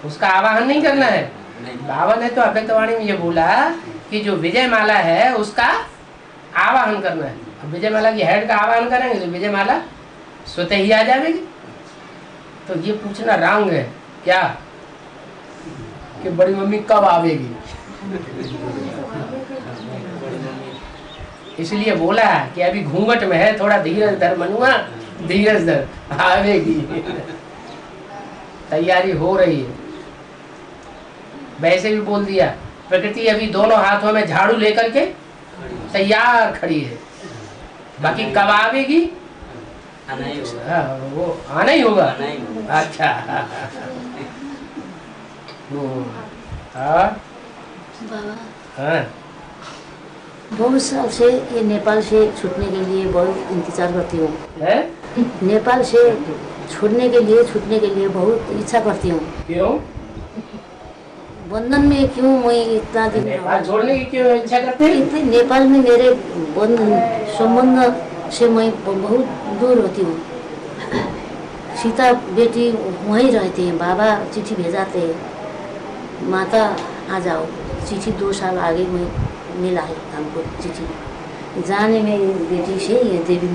उसका आवाहन नहीं करना है। बाबा ने तो अव्यक्तवाणी में ये बोला कि जो विजय माला है उसका आवाहन करना है। अब विजय माला की हेड का आवाहन करेंगे तो विजय माला स्वतः ही आ जाएगी। तो ये पूछना रॉन्ग है क्या कि बड़ी मम्मी कब आवेगी। इसलिए बोला कि अभी घूंघट में है, थोड़ा धीरज धर मनुआ, धीरज धर, आवेगी। तैयारी हो रही है। वैसे भी बोल दिया, प्रकृति अभी दोनों हाथों में झाड़ू लेकर के तैयार खड़ी है। बाकी कब आवेगी वो आना ही होगा। अच्छा हाँ बहुत साल से ये नेपाल से छूटने के लिए बहुत इंतजार करती हूँ। नेपाल से छूटने के लिए बहुत इच्छा करती हूँ। क्यों? बंधन में क्यों मैं इतना दिन नेपाल छोड़ने की क्यों इच्छा करते हैं? नेपाल में मेरे संबंध से मैं बहुत दूर होती हूँ। सीता बेटी वहीं रहती हैं, बाबा चिट्ठी भेजाते हैं, माता आ जाओ। चिट्ठी 2 साल आगे में मिला है हमको चिट्ठी। जाने में बेटी से ये देवी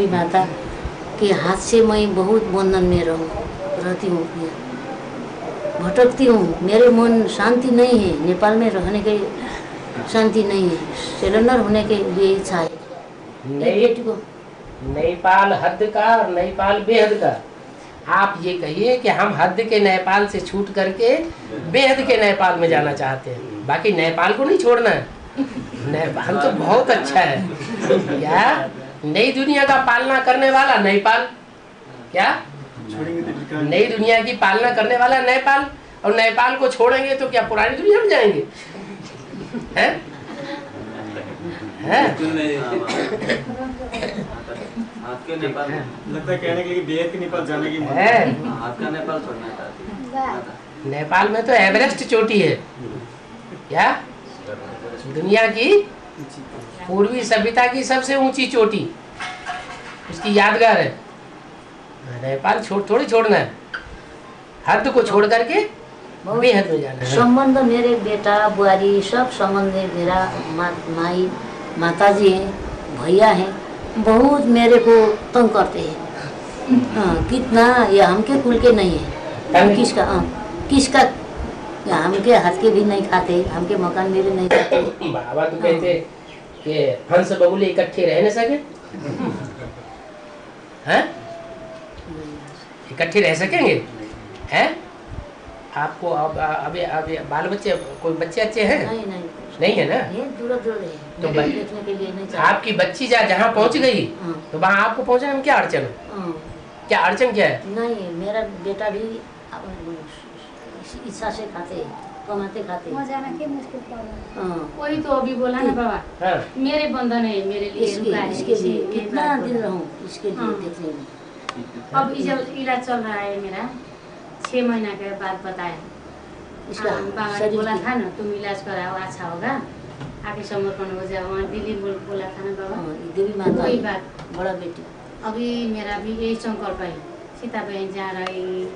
माता के हाथ से मैं बहुत बंधन में रहती हूँ, भटकती हूँ। मेरे मन शांति नहीं है, नेपाल में रहने के शांति नहीं है। सिलेंडर होने के लिए इच्छा है। नेपाल हद का और नेपाल बेहद का। आप ये कहिए कि हम हद के नेपाल से छूट करके बेहद के नेपाल में जाना चाहते हैं, बाकी नेपाल को नहीं छोड़ना है। नेपाल तो बहुत अच्छा है। क्या नई दुनिया का पालना करने वाला नेपाल, क्या नई दुनिया की पालना करने वाला नेपाल, और नेपाल को छोड़ेंगे तो क्या पुरानी दुनिया में जाएंगे? हैं? आपके नेपाल लगता है कहने के लिए बेहद के नेपाल जाने की आपका नेपाल छोड़ना है। नेपाल में तो एवरेस्ट चोटी है। क्या दुनिया की पूर्वी सभ्यता की सबसे ऊंची चोटी, उसकी यादगार है। नेपाल थोड़ी छोड़ना है, हद को छोड़ करके बेहद में जाना है। संबंध मेरे बेटा बुआरी सब संबंध मेरा माई माताजी हैं, भैया हैं, बहुत मेरे को तंग करते हैं। कितना ये हमके कुल के नहीं है। किसका हमके हाथ के भी नहीं खाते, हमके मकान मेरे नहीं खाते। बाबा तो कहते कि हंस बगुले इकट्ठे रह न सके, हैं? इकट्ठे रह सकेंगे? हैं? आपको अभी बाल बच्चे कोई बच्चे अच्छे हैं? नहीं है ना? दूर है। तो देखने के लिए नहीं चाहिए। आपकी बच्ची जहाँ पहुँच गई तो वहाँ आपको पहुँचने में क्या अड़चन है? क्या अड़चन क्या है? नहीं, मेरा बेटा भी इच्छा से खाते, कमाते खाते। वही तो अभी बोला ना बाबा, मेरे बंधन है मेरे लिए। इसके लिए कितना दिन रहूं, इसके लिए देखने में। अब इलाज चल रहा है मेरा, 6 महीना के बाद बताया। इसका बाबा ने बोला था ना तुम इलाज कराओ अच्छा होगा, आगे समर्पण हो जाओ। वहाँ दिल्ली बोला था ना बाबा, देवी माता वही बात। बड़ा बेटी अभी मेरा भी यही संकल्प है, सीता बहन जा रही।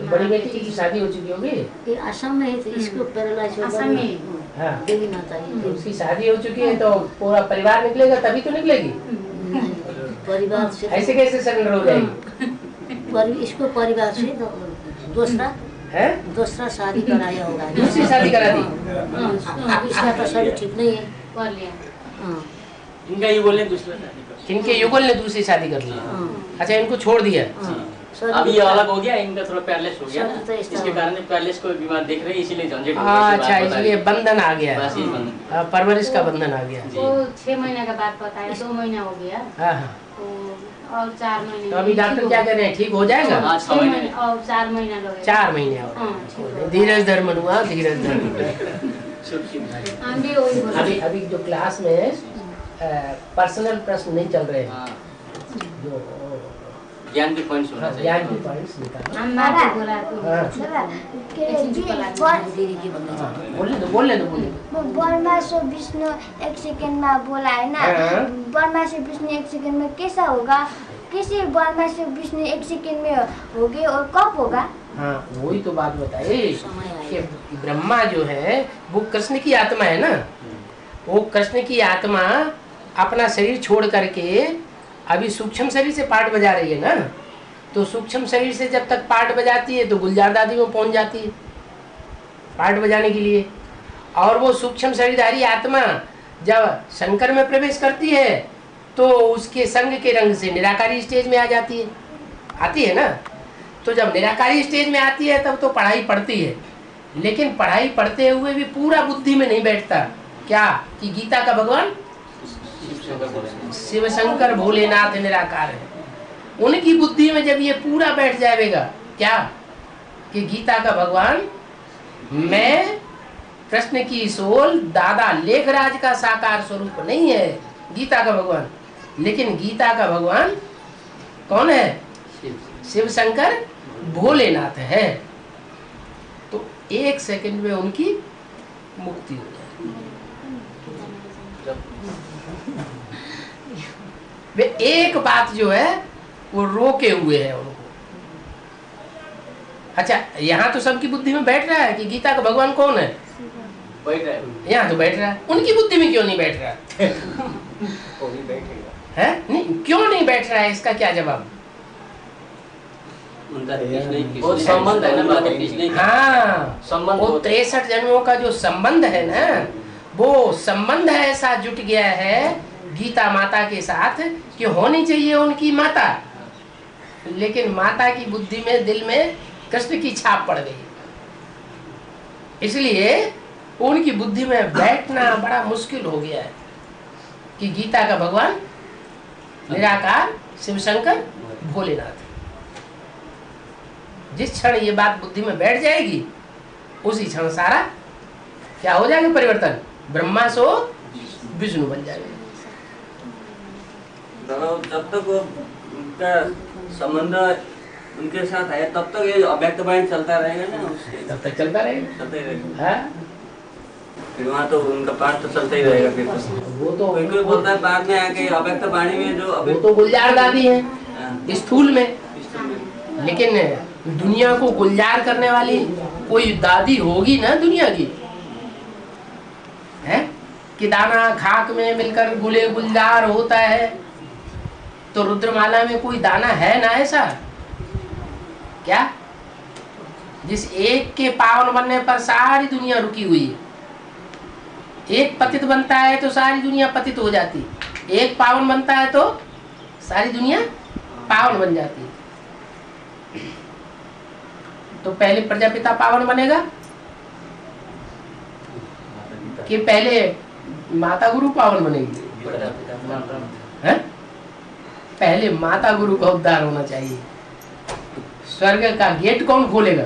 बड़ी बेटी की शादी हो चुकी होगी? ये असम में है, तो इसको पैरालाइज हो असम में देवी माता है। उसकी शादी हो चुकी है तो पूरा परिवार निकलेगा तभी तो निकलेगी। परिवार से ऐसे कैसे सरेंडर हो जाएगी? इसको परिवार से दूसरा शादी कराया होगा। दूसरी शादी करा दी? इसका तो शरीर ठीक नहीं है, कर लिया। इनका युगल ने दूसरा शादी कर, इनके युगल ने दूसरी शादी कर ली। अच्छा, इनको छोड़ दिया। अभी ये अलग हो गया, इनका थोड़ा पैरलेस हो गया, इसके कारण पैरलेस को बीमार देख रहे हैं, इसीलिए झंझट हो गया। अच्छा, इसलिए बंधन आ गया, परवरिश का बंधन आ गया। वो 6 महीना के बाद पता है, 2 महीना हो गया। और 4 महीने। तो अभी डॉक्टर क्या कह रहे हैं, ठीक हो जाएगा? और 4 महीना लगेगा। 4 महीने और धीरज धर मनुआ, धीरज धर। अभी जो क्लास में पर्सनल प्रश्न नहीं चल रहे हैं, जो ज्ञान के पॉइंट्स होना चाहिए। ज्ञान के पॉइंट्स निकालना। बोलने दो। ब्रह्मा से विष्णु 1 सेकंड में बोला है ना, ब्रह्मा से विष्णु 1 सेकंड में कैसा होगा? कैसे ब्रह्मा से विष्णु 1 सेकंड में होगी और कब होगा? हाँ वही तो बात बताई समय कि आएगा। ब्रह्मा जो है वो कृष्ण की आत्मा है ना, वो कृष्ण की आत्मा अपना शरीर छोड़ करके अभी सूक्ष्म शरीर से पाठ बजा रही है ना, तो सूक्ष्म शरीर से जब तक पाठ बजाती है तो गुलजार दादी में पहुंच जाती है पाठ बजाने के लिए, और वो सूक्ष्म शरीरधारी आत्मा जब शंकर में प्रवेश करती है तो उसके संग के रंग से निराकारी स्टेज में आ जाती है, आती है ना। तो जब निराकारी स्टेज में आती है तब तो पढ़ाई पढ़ती है, लेकिन पढ़ाई पढ़ते हुए भी पूरा बुद्धि में नहीं बैठता। क्या कि गीता का भगवान शिव शंकर भोलेनाथ निराकार है, उनकी बुद्धि में जब ये पूरा बैठ जाएगा क्या कि गीता का भगवान मैं कृष्ण की सोल दादा लेखराज का साकार स्वरूप नहीं है गीता का भगवान, लेकिन गीता का भगवान कौन है? शिव शंकर भोलेनाथ है। तो एक सेकंड में उनकी मुक्ति हो जाए। वे एक बात जो है वो रोके हुए है उनको। अच्छा यहाँ तो सबकी बुद्धि में बैठ रहा है कि गीता का भगवान कौन है, बैठ रहा है, यहाँ तो बैठ रहा है, उनकी बुद्धि में क्यों नहीं बैठ रहा वो भी बैठेगा। है? नहीं, क्यों नहीं बैठ रहा है, इसका क्या जवाब? वो संबंध है ना, बात है। हाँ संबंध वो होता है। 63 जन्मों का जो संबंध है ना, वो संबंध ऐसा जुट गया है गीता माता के साथ कि होनी चाहिए उनकी माता, लेकिन माता की बुद्धि में दिल में कृष्ण की छाप पड़ गई, इसलिए उनकी बुद्धि में बैठना बड़ा मुश्किल हो गया है कि गीता का भगवान निराकार शिव शंकर भोलेनाथ। जिस क्षण ये बात बुद्धि में बैठ जाएगी उसी क्षण सारा क्या हो जाएगा परिवर्तन, ब्रह्मा सो विष्णु बन जाएगा। जब तक वो उनका संबंध उनके साथ है तब तक ये अव्यक्त वाणी चलता रहेगा ना, उसके तब तक चलता रहेगा। चलता ही रहेगा। हाँ? फिर वहाँ तो उनका पाठ तो चलता ही रहेगा। फिर वो तो कोई कोई बोलता है बाद में आके अव्यक्त वाणी में जो वो तो गुलजार दादी है हाँ, स्थूल में, इसमें लेकिन दुनिया को गुलजार करने वाली कोई दादी होगी ना दुनिया की, है कि दाना खाक में मिलकर गुले गुलजार होता है, तो रुद्रमाला में कोई दाना है ना ऐसा क्या, जिस एक के पावन बनने पर सारी दुनिया रुकी हुई है। एक पतित बनता है तो सारी दुनिया पतित हो जाती, एक पावन बनता है तो सारी दुनिया पावन बन जाती है। तो पहले प्रजापिता पावन बनेगा कि पहले माता गुरु पावन बनेगी? है? पहले माता गुरु का उद्धार होना चाहिए। स्वर्ग का गेट कौन खोलेगा?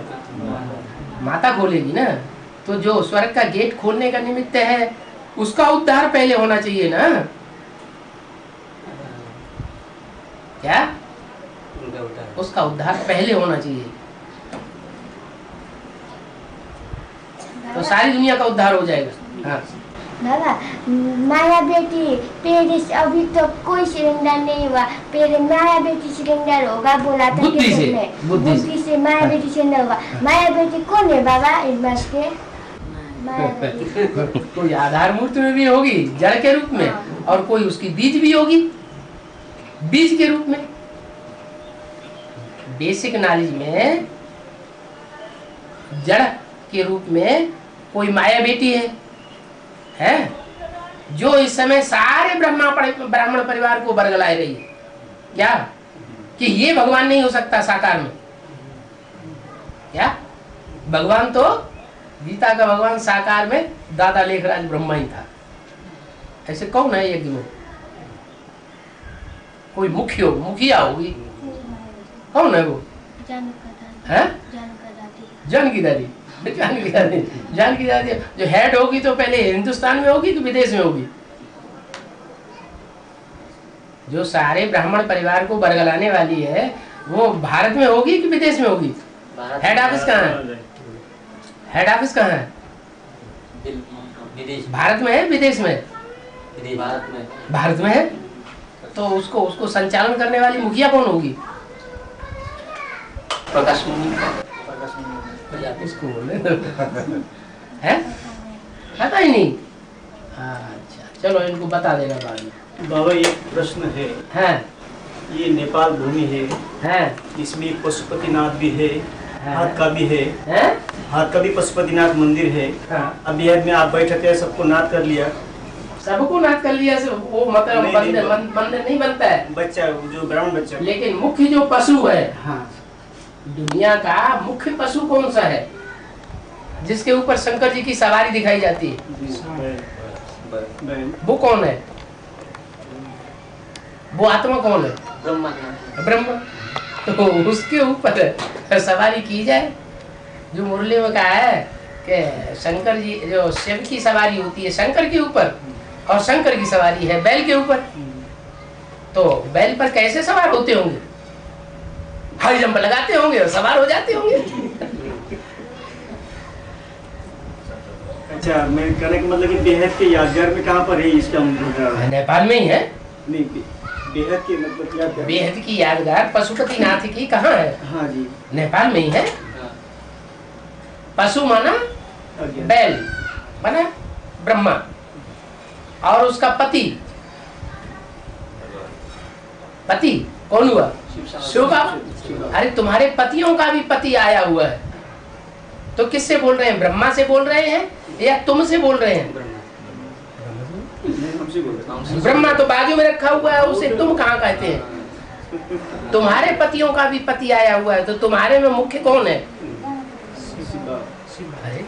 माता खोलेगी ना। तो जो स्वर्ग का गेट खोलने का निमित्त है उसका उद्धार पहले होना चाहिए ना, क्या? उसका उद्धार पहले होना चाहिए, तो सारी दुनिया का उद्धार हो जाएगा। हाँ। बाबा माया बेटी पेरिस अभी तो कोई सिलेंडर नहीं हुआ, पहले माया बेटी सिलेंडर होगा बोला था बुद्धि से, बुद्धि से माया बेटी सिलेंडर होगा। माया बेटी कौन है बाबा इस बात के? माया बेटी कोई आधार मूर्ति में भी होगी जड़ के रूप में, और कोई उसकी बीज भी होगी बीज के रूप में। बेसिक नॉलेज में जड़ के रूप में कोई माया बेटी है जो इस समय सारे ब्राह्मण परिवार को बरगलाए रही है, क्या कि ये भगवान नहीं हो सकता साकार में? क्या भगवान तो गीता का भगवान साकार में दादा लेखराज ब्रह्मा ही था। ऐसे कौन है यज्ञ में? कोई मुखिया होगी, कौन है वो? जानकी दादी। जानकी दादी जो हेड होगी तो पहले हिंदुस्तान में होगी कि विदेश में होगी? जो सारे ब्राह्मण परिवार को बरगलाने वाली है वो भारत में होगी कि विदेश में होगी? हेड ऑफिस कहाँ है? हेड ऑफिस कहाँ है? विदेश, भारत में है विदेश में? विदेश, भारत में है। तो उसको संचालन करने वाली मुखिया कौन होगी? प्रकाश मुनि। उसको बोले है, पता ही नहीं। अच्छा चलो इनको बता देना बाद में। बाबा एक प्रश्न है, हाँ ये नेपाल भूमि है, हाँ इसमें पशुपतिनाथ भी है, हाँ। हाथ का भी है, हैं? हाथ का भी पशुपतिनाथ मंदिर है। हाँ अब बिहार में आप बैठे थे, सबको नाथ कर लिया, सबको नाथ कर लिया से वो मतलब नहीं, मंदिर नहीं, मंदिर नहीं बनता है। बच्चा जो ब्राह्मण बच्चा। लेकिन मुख्य जो पशु है हाँ दुनिया का मुख्य पशु कौन सा है जिसके ऊपर शंकर जी की सवारी दिखाई जाती है? बैल। वो कौन है? वो आत्मा कौन है? ब्रह्मा। ब्रह्म। तो उसके ऊपर सवारी की जाए। जो मुरली में कहा है कि शंकर जी जो शिव की सवारी होती है शंकर के ऊपर और शंकर की सवारी है बैल के ऊपर। तो बैल पर कैसे सवार होते होंगे? हाई जंप लगाते होंगे और सवार हो जाते होंगे। अच्छा, मैं कहने का मतलब कि बेहद के यादगार में कहाँ पर है इसका? नेपाल में ही है। नहीं, बेहद के मतलब यादगार। बेहद की यादगार पशुपतिनाथ की कहाँ है? हाँ जी। नेपाल में ही है। पशु माना आज्ञा। बैल माना ब्रह्मा और उसका पति कौन हुआ? शिव बाबा। अरे तुम्हारे पतियों का भी पति आया हुआ है तो किससे बोल रहे हैं? ब्रह्मा से बोल रहे हैं या तुमसे बोल रहे हैं? हमसे बोल रहे हैं। ब्रह्मा तो बाजू में रखा हुआ है, उसे तुम कहाँ कहते हैं? तुम्हारे पतियों का भी पति आया हुआ है तो तुम्हारे में मुख्य कौन है? अरे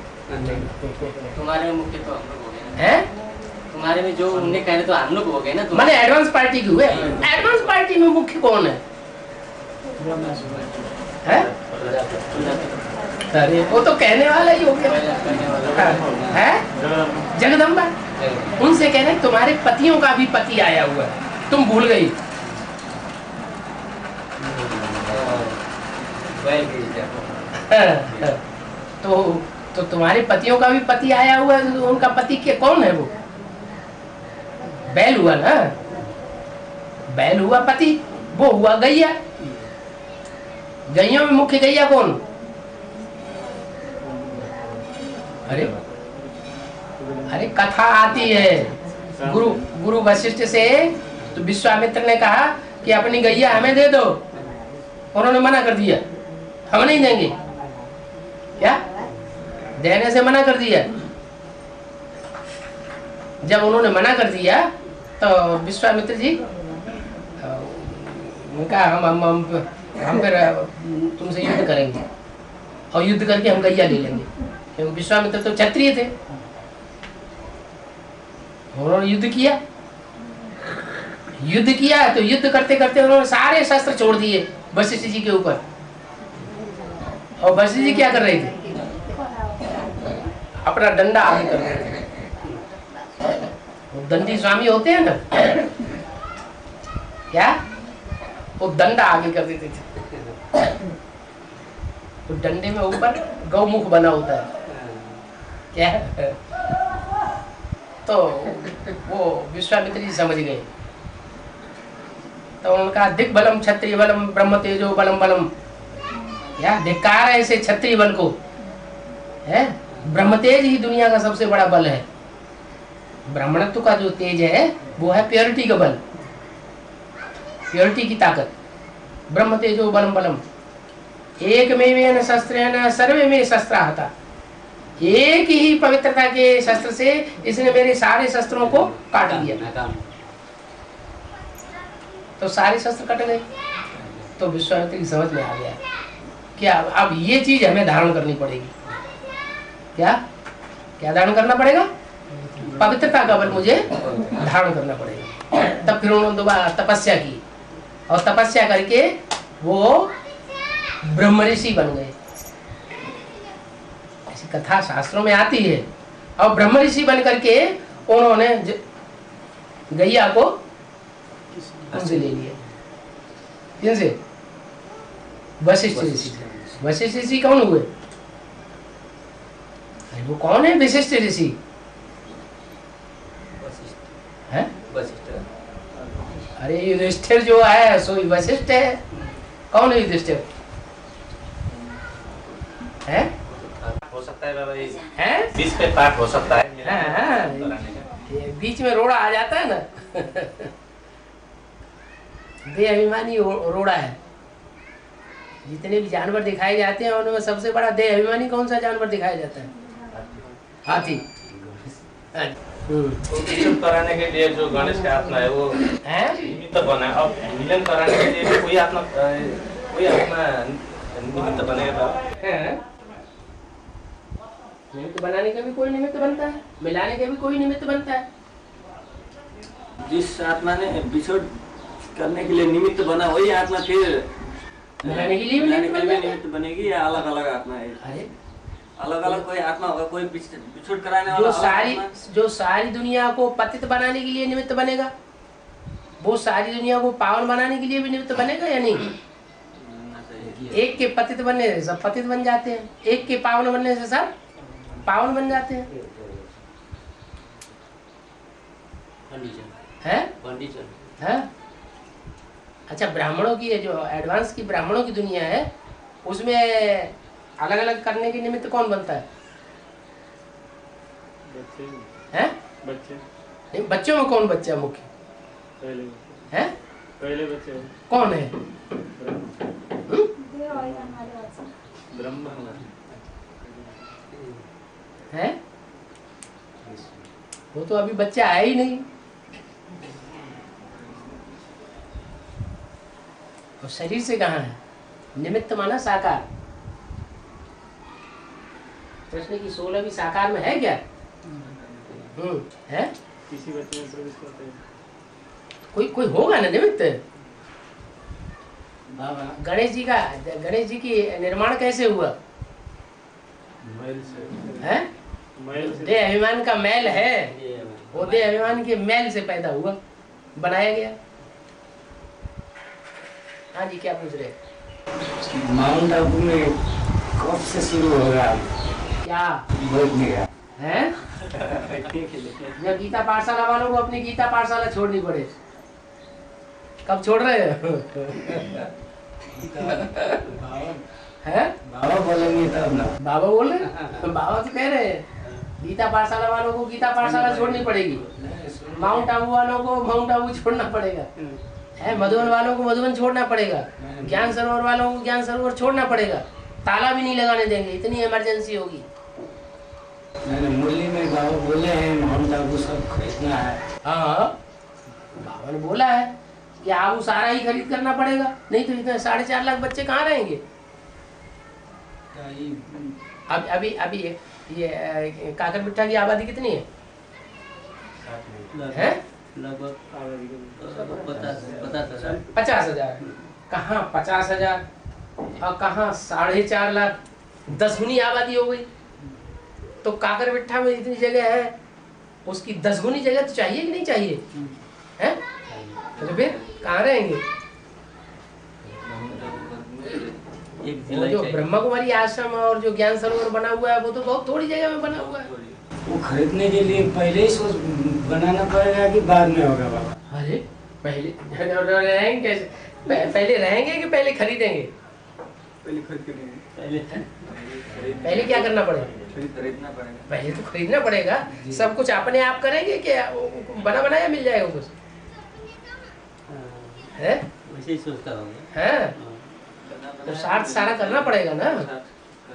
तुम्हारे में मुख्य तो हम लोग हो गए ना। हैं? तुम्हारे में जो उनने कहने तो हम लोग हो गए ना। माने एडवांस पार्टी के हुए। एडवांस पार्टी में मुख्य कौन है? हैं? अरे वो तो कहने वाला ही हो गया है। जगदम्बा उनसे कह रहे तुम्हारे पतियों का भी पति आया हुआ है, तुम भूल गई। तो तुम्हारे पतियों का भी पति आया हुआ है तो उनका पति के कौन है? वो बैल हुआ ना। बैल हुआ पति, वो हुआ गैया। गैयों में मुख्य गैया कौन? अरे कथा आती है गुरु वशिष्ठ से। तो विश्वामित्र ने कहा कि अपनी गैया हमें दे दो। उन्होंने मना कर दिया, हम नहीं देंगे। क्या देने से मना कर दिया? जब उन्होंने मना कर दिया तो विश्वामित्र जी कहा हम फिर तुमसे युद्ध करेंगे और युद्ध करके हम गैया ले लेंगे। क्योंकि विश्वामित्र तो क्षत्रिय थे। उन्होंने युद्ध किया तो युद्ध करते करते उन्होंने सारे शस्त्र छोड़ दिए वशिष्ठ जी के ऊपर। और वशिष्ठ जी क्या कर रहे थे? अपना डंडा आगे कर रहे थे। वो दंडी स्वामी होते हैं ना, क्या वो डंडा आगे कर देते थे। तो डंडे में ऊपर गौमुख बना होता है क्या? तो वो विश्वामित्र जी समझ गए। तो उन्होंने कहा दिग्बलम क्षत्रिय बलम ब्रह्म तेजो बलम बलम। क्या धिक्कार है ऐसे क्षत्रिय बल को? है ब्रह्म तेज ही दुनिया का सबसे बड़ा बल है। ब्राह्मणत्व का जो तेज है वो है प्योरिटी का बल, प्योरिटी की ताकत। ब्रह्म तेजो बलम बलम एक में शस्त्रेण सर्वे में शस्त्राहता। एक ही पवित्रता के शस्त्र से इसने मेरे सारे शस्त्रों को काट दिया। तो सारे शस्त्र कट गए। तो विश्वामित्र की समझ में आ गया क्या अब ये चीज हमें धारण करनी पड़ेगी। क्या क्या धारण करना पड़ेगा? पवित्रता का बल मुझे धारण करना पड़ेगा। तब फिर उन्होंने दोबारा तपस्या की और तपस्या करके वो ब्रह्म ऋषि बन गए। ऐसी कथा शास्त्रों में आती है। और ब्रह्म ऋषि बन करके उन्होंने गैया को उनसे ले लिया। किनसे? वशिष्ठ ऋषि। वशिष्ठ ऋषि कौन हुए? अरे वो कौन है विशिष्ट ऋषि? है अरे युधिष्ठिर जो है सो वशिष्ठ है। कौन है युधिष्ठिर? है सकता है बाबा ये हैं? बीच पे पार्ट हो सकता है हाँ, हाँ। कराने का। ये बीच में रोड़ा आ जाता है ना। देहाभिमानी रोड़ा है। जितने भी जानवर दिखाए जाते हैं उनमें सबसे बड़ा देहाभिमानी कौन सा जानवर दिखाया जाता है? हाथी। तो मिलन कराने के लिए जो गणेश का आत्मा है वो निमित्त बना। अब मिलन कराने के लिए कोई आत्मा निमित्त बनेगा। निमित्त बनाने का भी कोई निमित्त बनता है, मिलाने का भी कोई निमित्त बनता है। जिस आत्मा ने बिछोड़ करने के लिए निमित्त बना वही आत्मा फिर मिलाने के लिए भी मिलाने निमित्त के लिए बनता है। निमित्त बनेगी या अलग अलग आत्मा है? अरे अलग अलग कोई आत्मा होगा, कोई बिछोड़ कराने वाला अलग आत्मा। जो सारी दुनिया को पतित बनाने के लिए निमित्त बनेगा, वो सारी दुनिया को पावन बनाने के लिए भी निमित्त बनेगा या नहीं? एक के पतित बनने से सब पतित बन जाते हैं, एक के पावन बनने से सब पावन बन जाते हैं। है? अच्छा, ब्राह्मणों की जो एडवांस की ब्राह्मणों की दुनिया है उसमें अलग अलग करने के निमित्त कौन बनता है? हैं? नहीं, बच्चों में कौन बच्चा मुख्य है? पहले बच्चे कौन है? ब्रह्मा है? वो तो अभी बच्चा है ही नहीं। तो शरीर से कहाँ है? निमित्त माना साकार। कृष्ण की 16वीं साकार में है क्या? है? किसी बच्चे में प्रवेश करते हैं। कोई होगा ना निमित्त। गणेश जी की निर्माण कैसे हुआ? मैल से। है? देह अभिमान का मैल है, वो देह अभिमान के मैल से पैदा हुआ, बनाया गया। हाँ जी, क्या पूछ रहे? माउंट आबू में कब से शुरू होगा क्या बैठने का? है? जब गीता पाठशाला वालों को अपनी गीता पाठशाला छोड़नी पड़े। कब छोड़ रहे हो? है? बाबा बोलेंगे तब ना। बाबा बोल रहे? बाबा तो कह रहे हैं गीता पाठशाला वालों को गीता पाठशाला छोड़नी पड़ेगी, माउंट आबू वालों को माउंट आबू छोड़ना पड़ेगा, है मधुबन वालों को मधुबन छोड़ना पड़ेगा, ज्ञान सरोवर वालों को ज्ञान सरोवर छोड़ना पड़ेगा। ताला भी नहीं लगाने देंगे, इतनी इमरजेंसी होगी। मुरली में बाबा बोले हैं माउंट आबू सब खरीदना है। हाँ, बाबा ने बोला है कि आबू सारा ही खरीद करना पड़ेगा, नहीं तो इतने 4.5 लाख बच्चे कहाँ रहेंगे? अभी ये काकर बिट्ठा की आबादी कितनी है? लगभग 50,000। कहाँ 50,000 और कहाँ 4.5 लाख, 10 गुनी आबादी हो गई। तो काकर बिट्ठा में इतनी जगह है, उसकी 10 गुनी जगह तो चाहिए कि नहीं चाहिए? है? तो फिर कहाँ रहेंगे? वो जो ब्रह्मा कुमारी आश्रम और जो ज्ञान सरोवर बना हुआ है वो तो बहुत थोड़ी जगह में बना हुआ है। वो खरीदने के लिए पहले ही सोच बनाना पड़ेगा कि बाद में होगा बाबा? अरे पहले रहेंगे कैसे? पहले रहेंगे कि पहले खरीदेंगे? पहले खरीद पहले क्या करना पड़ेगा? खरीदना पड़ेगा। पहले तो खरीदना पड़ेगा। सब कुछ अपने आप करेंगे कि बना बनाया मिल जाएगा कुछ? है? वैसे ही सोचता होगा। है? तो सारा करना पड़ेगा ना।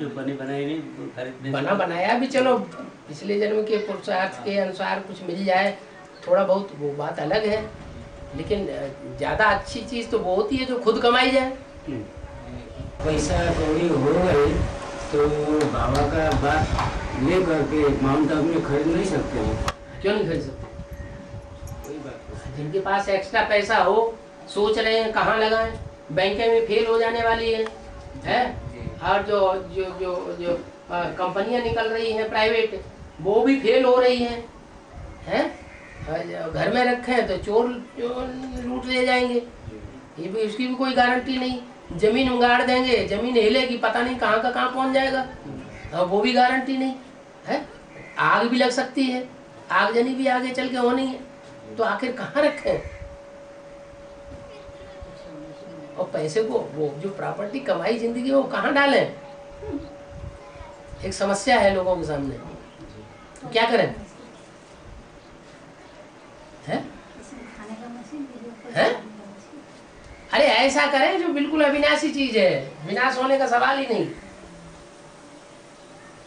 जो बने बनाए नहीं खरीदने, बना बनाया भी चलो पिछले जन्म के पुरुषार्थ के अनुसार कुछ मिल जाए थोड़ा बहुत, वो बात अलग है, लेकिन ज्यादा अच्छी चीज तो वो होती है जो खुद कमाई जाए। पैसा कौड़ी हो गई तो बाबा का बात ले करके माउंट आबू में खरीद नहीं सकते हैं? क्यों नहीं खरीद सकते? जिनके पास एक्स्ट्रा पैसा हो, सोच रहे हैं कहाँ लगाएं, बैंकें में फेल हो जाने वाली है? और जो जो जो जो कंपनियां निकल रही हैं प्राइवेट, वो भी फेल हो रही हैं? घर में रखे हैं तो चोर लूट ले जाएंगे, ये भी उसकी भी कोई गारंटी नहीं। जमीन उगाड़ देंगे, जमीन हिलेगी, पता नहीं कहाँ का कहाँ पहुँच जाएगा, और वो भी गारंटी नहीं है। आग भी लग सकती है, आगजनी भी आगे चल के होनी है, तो आखिर कहाँ रखें? और पैसे को, वो जो प्रॉपर्टी कमाई जिंदगी, वो कहाँ डालें? एक समस्या है लोगों के सामने, तो क्या करें? हैं? हैं? अरे ऐसा करें जो बिल्कुल अविनाशी चीज है, विनाश होने का सवाल ही नहीं।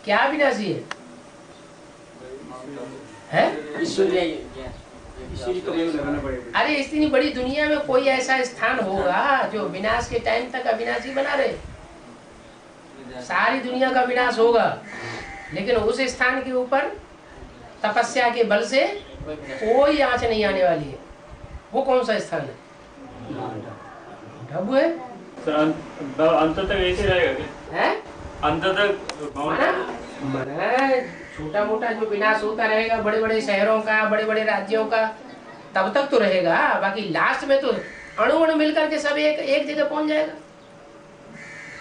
क्या अविनाशी है? अरे इतनी बड़ी दुनिया में कोई ऐसा स्थान होगा जो विनाश के टाइम तक अविनाशी बना रहे? सारी दुनिया का विनाश होगा, लेकिन उस स्थान के ऊपर तपस्या के बल से कोई आंच नहीं आने वाली है। वो कौन सा स्थान है? ढब्बू है। अंत तक ऐसे रहेगा क्या? अंत तक छोटा मोटा जो विनाश होता रहेगा बड़े बड़े शहरों का, बड़े बड़े राज्यों का, तब तक तो रहेगा। बाकी लास्ट में तो अणु अणु मिलकर के सब एक जगह पहुंच जाएगा।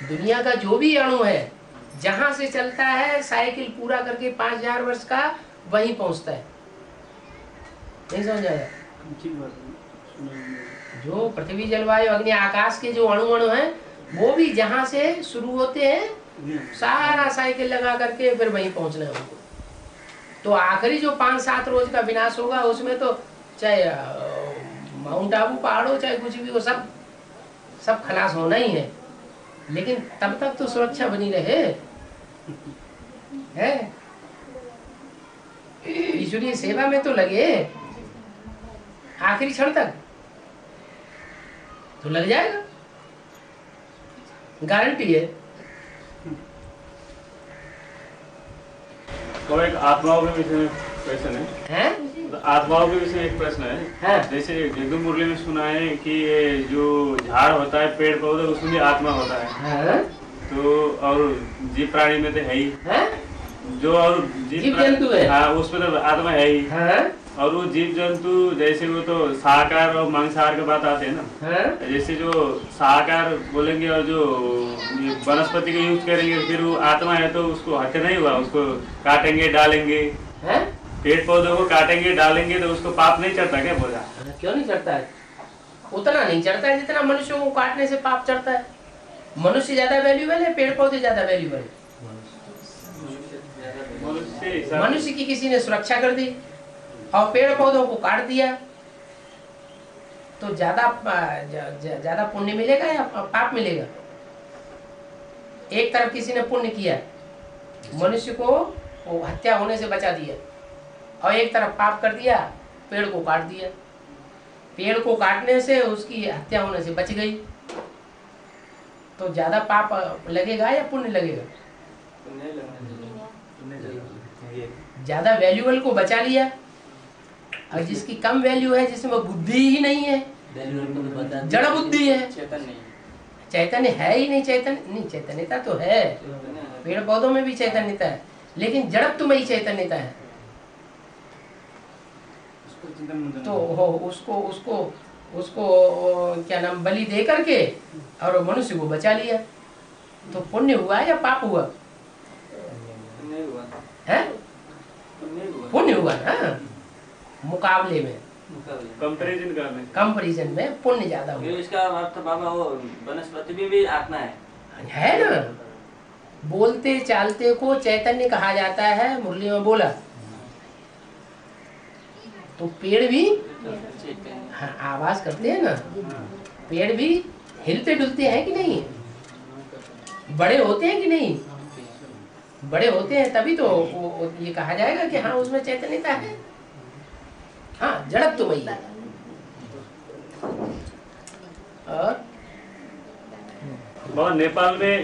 दुनिया का जो भी अणु है, जहां से चलता है साइकिल पूरा करके 5000 वर्ष का, वहीं पहुंचता है। नहीं समझ आया? जो पृथ्वी जलवायु अग्नि आकाश के जो अणु हैं, वो भी जहां से शुरू होते हैं सारा साइकिल लगा करके फिर वहीं पहुंचना है उनको। तो आखिरी जो 5-7 रोज का विनाश होगा, उसमें तो चाहे माउंट आबू पहाड़ हो, चाहे कुछ भी हो, सब खलास होना ही है। लेकिन तब तक तो सुरक्षा बनी रहे है। ईश्वरीय सेवा में तो लगे आखिरी क्षण तक, तो लग जाएगा, गारंटी है। तो एक आत्माओं के विषय में क्वेश्चन है, आत्माओं के विषय में एक प्रश्न है। जैसे हिंदू मुरली में सुना है कि ये जो झाड़ होता है, पेड़ पौधे, उसमें भी आत्मा होता है। तो और जीव प्राणी में तो है ही, जो और जीव जंतु है, हाँ, उसमें तो आत्मा है ही। और वो जीव जंतु जैसे वो तो शाकाहार और मांसाहार के बात आते हैं ना, जैसे जो शाकाहार बोलेंगे और जो वनस्पति का यूज करेंगे, फिर वो आत्मा है तो उसको हत्या नहीं हुआ, उसको काटेंगे डालेंगे, पेड़ पौधों को काटेंगे डालेंगे तो उसको पाप नहीं चढ़ता क्या? बोला क्यों नहीं चढ़ता है? उतना नहीं चढ़ता है जितना मनुष्यों को काटने से पाप चढ़ता है। मनुष्य ज्यादा वैल्यूबल है, पेड़ पौधे ज्यादा वैल्यूबल है? मनुष्य की किसी ने सुरक्षा कर दी और पेड़ पौधों को काट दिया, तो ज्यादा पुण्य मिलेगा या पाप मिलेगा? एक तरफ किसी ने पुण्य किया, मनुष्य को हत्या होने से बचा दिया, और एक तरफ पाप कर दिया, पेड़ को काट दिया। पेड़ को काटने से उसकी हत्या होने से बच गई, तो ज्यादा पाप लगेगा या पुण्य लगेगा? ज्यादा वैल्यूबल को बचा लिया, और जिसकी कम वैल्यू है, जिसमें बुद्धि ही नहीं है, जड़ बुद्धि है, चैतन्य है ही नहीं। चैतन्यता तो है, पेड़ पौधों में भी चैतन्यता है, लेकिन जड़त्व में ही चैतन्यता है। तो उसको क्या नाम, बलि दे करके और मनुष्य को बचा लिया, तो पुण्य हुआ या पाप हुआ? है पुण्य हुआ ना, मुकाबले में, कंपैरिजन में पुण्य ज्यादा हुआ। इसका अर्थ बाबा वो वनस्पति भी आत्मा है ना। बोलते चालते को चैतन्य कहा जाता है, मुरली में बोला। तो पेड़ भी हाँ, आवाज करते हैं ना, पेड़ भी हिलते डुलते हैं कि नहीं? बड़े होते हैं कि नहीं? बड़े होते हैं तभी तो ये कहा जाएगा कि हाँ उसमें चैतन्यता है। हाँ, जड़त्व तो वही है। और नेपाल में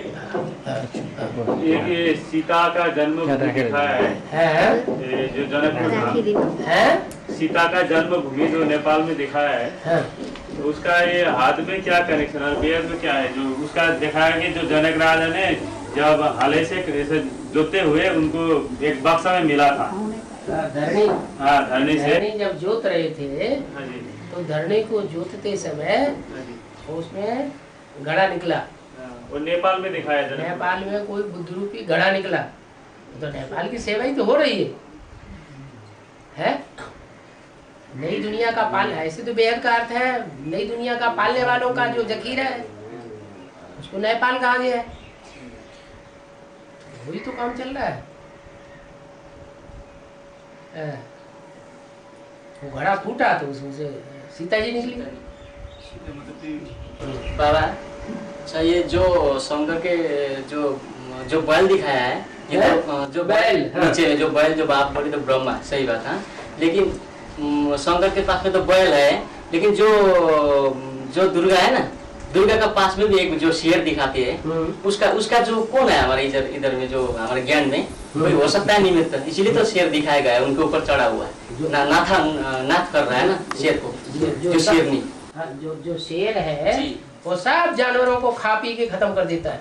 एक सीता का जन्म दिखाया है, जो जनकपुर है, सीता का जन्मभूमि जो नेपाल में दिखाया है, तो उसका ये हाथ में क्या कनेक्शन है, वेद में क्या है? जो उसका दिखाया कि जो जनक राजा ने जब हले से जोते हुए उनको एक बक्सा में मिला था, धरनी से जब जोत रहे थे, तो धरनी को जोतते समय उसमें घड़ा निकला। वो नेपाल में दिखाया था, नेपाल में कोई बुद्ध रूपी घड़ा निकला, तो नेपाल की सेवा ही तो हो रही है? नई दुनिया का पाल, ऐसे तो बेहद का अर्थ है नई दुनिया का पालने वालों का जो जखीरा है, उसको नेपाल कहा गया है। वही तो काम चल रहा है। वो घड़ा फूटा तो उसमें से सीता जी निकली। बाबा अच्छा, ये जो शंकर के जो बैल दिखाया है, ये तो जो बैल नीचे जो बैल जो बाप बोली तो ब्रह्मा, सही बात है। लेकिन शंकर के पास में तो बैल है, लेकिन जो दुर्गा है ना, दुर्गा का पास में भी एक जो शेर दिखाती है, उसका जो कौन है हमारे इधर में जो हमारे ज्ञान में कोई हो सकता है निमित्त, इसीलिए तो शेर दिखाया गया है, उनके ऊपर चढ़ा हुआ है, नाथ कर रहा है ना शेर को, जो शेरनी। जो शेर है वो सब जानवरों को खा पी के खत्म कर देता है।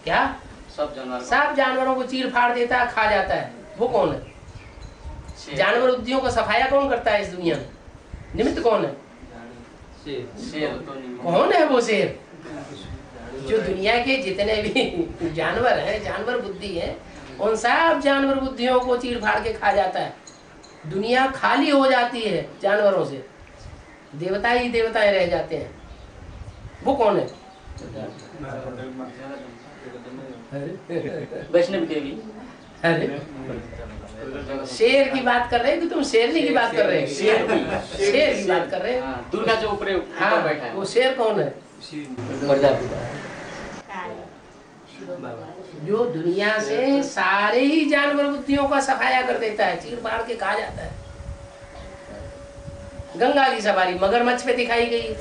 क्या? सब जानवरों को चीर फाड़ देता है, खा जाता है। वो कौन है? जानवर उद्योगों का सफाया कौन करता है इस दुनिया में? निमित्त कौन है? कौन है वो शेर? जो दुनिया के जितने भी जानवर हैं, जानवर बुद्धि है, उन सब जानवर बुद्धियों को चीर फाड़ के खा जाता है। दुनिया खाली हो जाती है जानवरों से, देवता ही देवताएं रह जाते हैं। वो कौन है? वैष्णव देवी। अरे शेर की बात कर रहे हैं कि तुम शेरनी की बात कर रहे हैं? शेर की बात कर रहे हैं। दुर्गा जो ऊपर बैठा है वो शेर कौन है? जो दुनिया से सारे ही जानवर बुद्धियों का सफाया कर देता है, चीर फाड़ के खा जाता है। गंगा की सवारी मगरमच्छ पे दिखाई गई,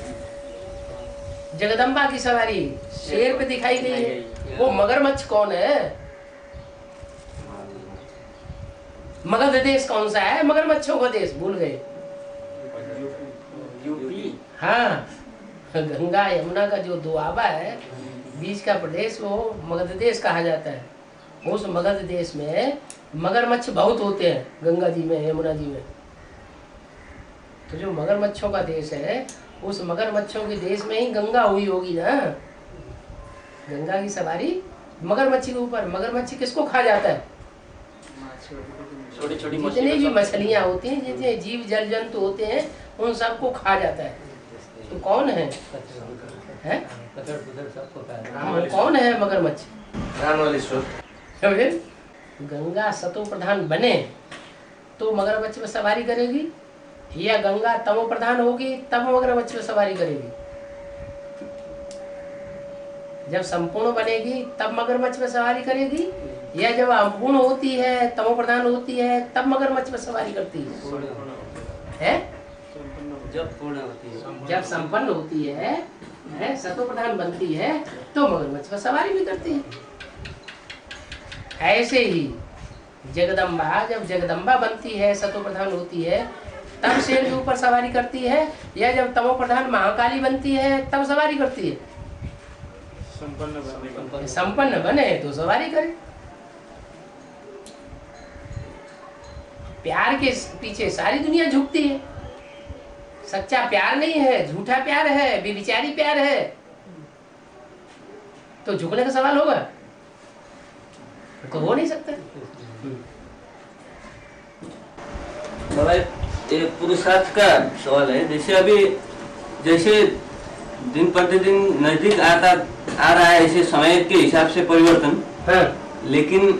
जगदम्बा की सवारी शेर पे दिखाई गई है। वो मगरमच्छ कौन है? मगध देश कौन सा है? मगरमच्छों का देश भूल गए। यूपी। हाँ, गंगा यमुना का जो दुआबा है, बीच का प्रदेश, वो मगध देश कहा जाता है। उस मगध देश में मगरमच्छ बहुत होते हैं, गंगा जी में, यमुना जी में। तो जो मगरमच्छों का देश है, उस मगरमच्छों के देश में ही गंगा हुई होगी ना। गंगा की सवारी मगरमच्छ के ऊपर। मगरमच्छ किसको खा जाता है? छोटी छोटी जितने भी मछलियां होती हैं, जितने जीव जल जंतु होते हैं, उन सबको खा जाता है। तो कौन है? कौन है मगरमच्छ? गंगा सतो प्रधान बने तो मगरमच्छ में सवारी करेगी, या गंगा तमो प्रधान होगी तब मगरमच्छ में सवारी करेगी? जब संपूर्ण बनेगी तब मगरमच्छ में सवारी करेगी, या जब अपूर्ण होती है, तमो प्रधान होती है, तब मगरमच्छ में सवारी करती है? जब पूर्ण होती है, जब संपन्न होती है, सतो प्रधान बनती है, तो मगरमच्छ में सवारी भी करती है। ऐसे ही जगदम्बा जब जगदम्बा बनती है, सतो प्रधान होती है, तब शेर के ऊपर सवारी करती है, या जब तमो प्रधान महाकाली बनती है तब सवारी करती है? संपन्न बने तो सवारी करे। प्यार के पीछे सारी दुनिया झुकती है। सच्चा प्यार नहीं है, झूठा प्यार है, बेविचारी प्यार है, तो झुकने का सवाल होगा? तो हो नहीं सकता। ये पुरुषार्थ का सवाल है। जैसे अभी जैसे दिन प्रतिदिन नजदीक आ रहा है, ऐसे समय के हिसाब से परिवर्तन है, लेकिन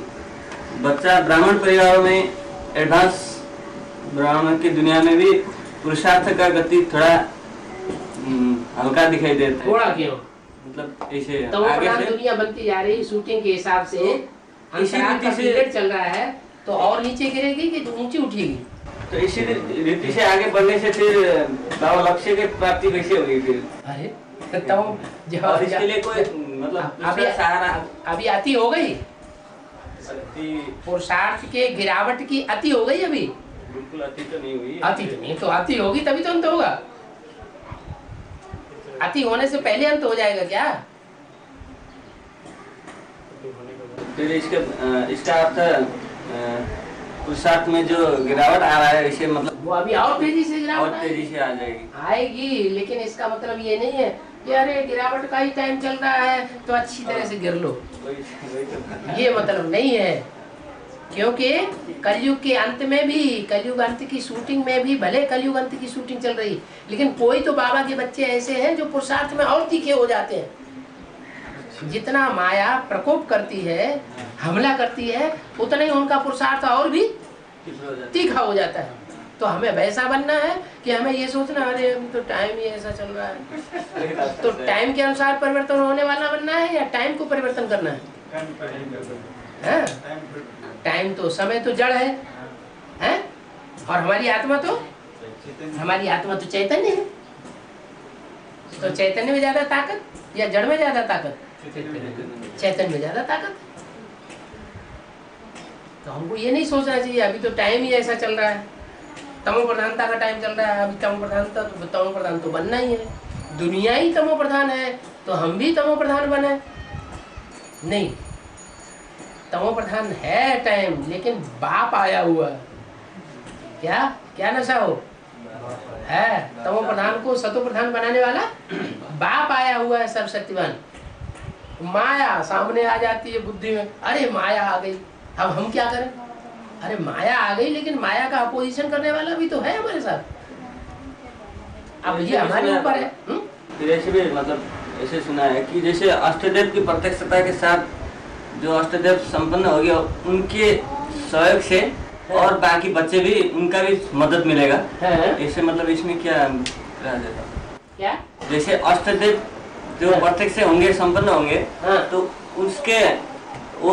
बच्चा ब्राह्मण परिवारों में, एडवांस ब्राह्मण की दुनिया में भी पुरुषार्थ का गति थोड़ा हल्का दिखाई देता है। थोड़ा क्यों? मतलब ऐसे तो आगे से दुनिया बनती जा रही, शूटिंग के हिसाब से अंतराल का पीरियड चल रहा है, तो और नीचे गिरेगी कि ऊंची उठेगी? तो इसी रीति से आगे बढ़ने से फिर बाबा लक्ष्य की प्राप्ति कैसे होगी फिर? अरे तो इसके लिए कोई मतलब सहारा अभी अति हो गई, पुरुषार्थ के गिरावट की अति हो गई। अभी बिल्कुल अति तो नहीं हुई। अति तो नहीं, तो अति होगी तभी तो अंत होगा। अति होने से पहले अंत हो जाएगा क्या? फिर इसका अर्थ पुरुषार्थ में जो गिरावट आ रहा है, इसे मतलब वो अभी और तेजी से गिरावट और तेजी से आ जाएगी। आएगी, लेकिन इसका मतलब ये नहीं है कि अरे गिरावट का ही टाइम चल रहा है तो अच्छी तरह से गिर लो, ये मतलब नहीं है। क्योंकि कलयुग के अंत में भी, कलयुग अंत की शूटिंग में भी, भले कलयुग अंत की शूटिंग चल रही, लेकिन कोई तो बाबा के बच्चे ऐसे हैं जो पुरुषार्थ में और तीखे हो जाते हैं। जितना माया प्रकोप करती है, हमला करती है, उतना ही उनका पुरुषार्थ और भी तीखा हो जाता है। तो हमें वैसा बनना है कि हमें ये सोचना, अरे अभी तो टाइम ही ऐसा चल रहा है, तो टाइम के अनुसार परिवर्तन होने वाला बनना है या टाइम को परिवर्तन करना है? टाइम तो, समय तो जड़ है, और हमारी आत्मा तो चैतन्य है। तो चैतन्य में ज्यादा ताकत या जड़ में ज्यादा ताकत? चैतन्य में ज्यादा ताकत। तो हमको ये नहीं सोचना चाहिए अभी तो टाइम ही ऐसा चल रहा है, तमो प्रधानता का टाइम चल रहा है, अभी तमो प्रधान तो बनना ही है। दुनिया ही तमो प्रधान है तो हम भी तमो प्रधान बने? नहीं, तमो प्रधान है टाइम, लेकिन बाप आया हुआ क्या नशा हो है? तमो प्रधान को सतो प्रधान बनाने वाला बाप आया हुआ है, सर्वशक्तिमान। माया सामने आ जाती है बुद्धि में, अरे माया आ गई, अब हम क्या करें? अरे माया आ गई, लेकिन माया का अपोजिशन करने वाला भी तो है हमारे साथ। अब ये हमारे ऊपर है। फिर ऐसे भी मतलब ऐसे सुना है कि जैसे अष्टदेव की प्रत्यक्षता के साथ जो अष्टदेव संपन्न हो गया, उनके सहयोग से और बाकी बच्चे भी, उनका भी मदद मिलेगा। ऐसे मतलब इसमें क्या रह जाता? क्या जैसे अष्टदेव जो प्रत्यक्ष से होंगे, संपन्न होंगे, तो उसके वो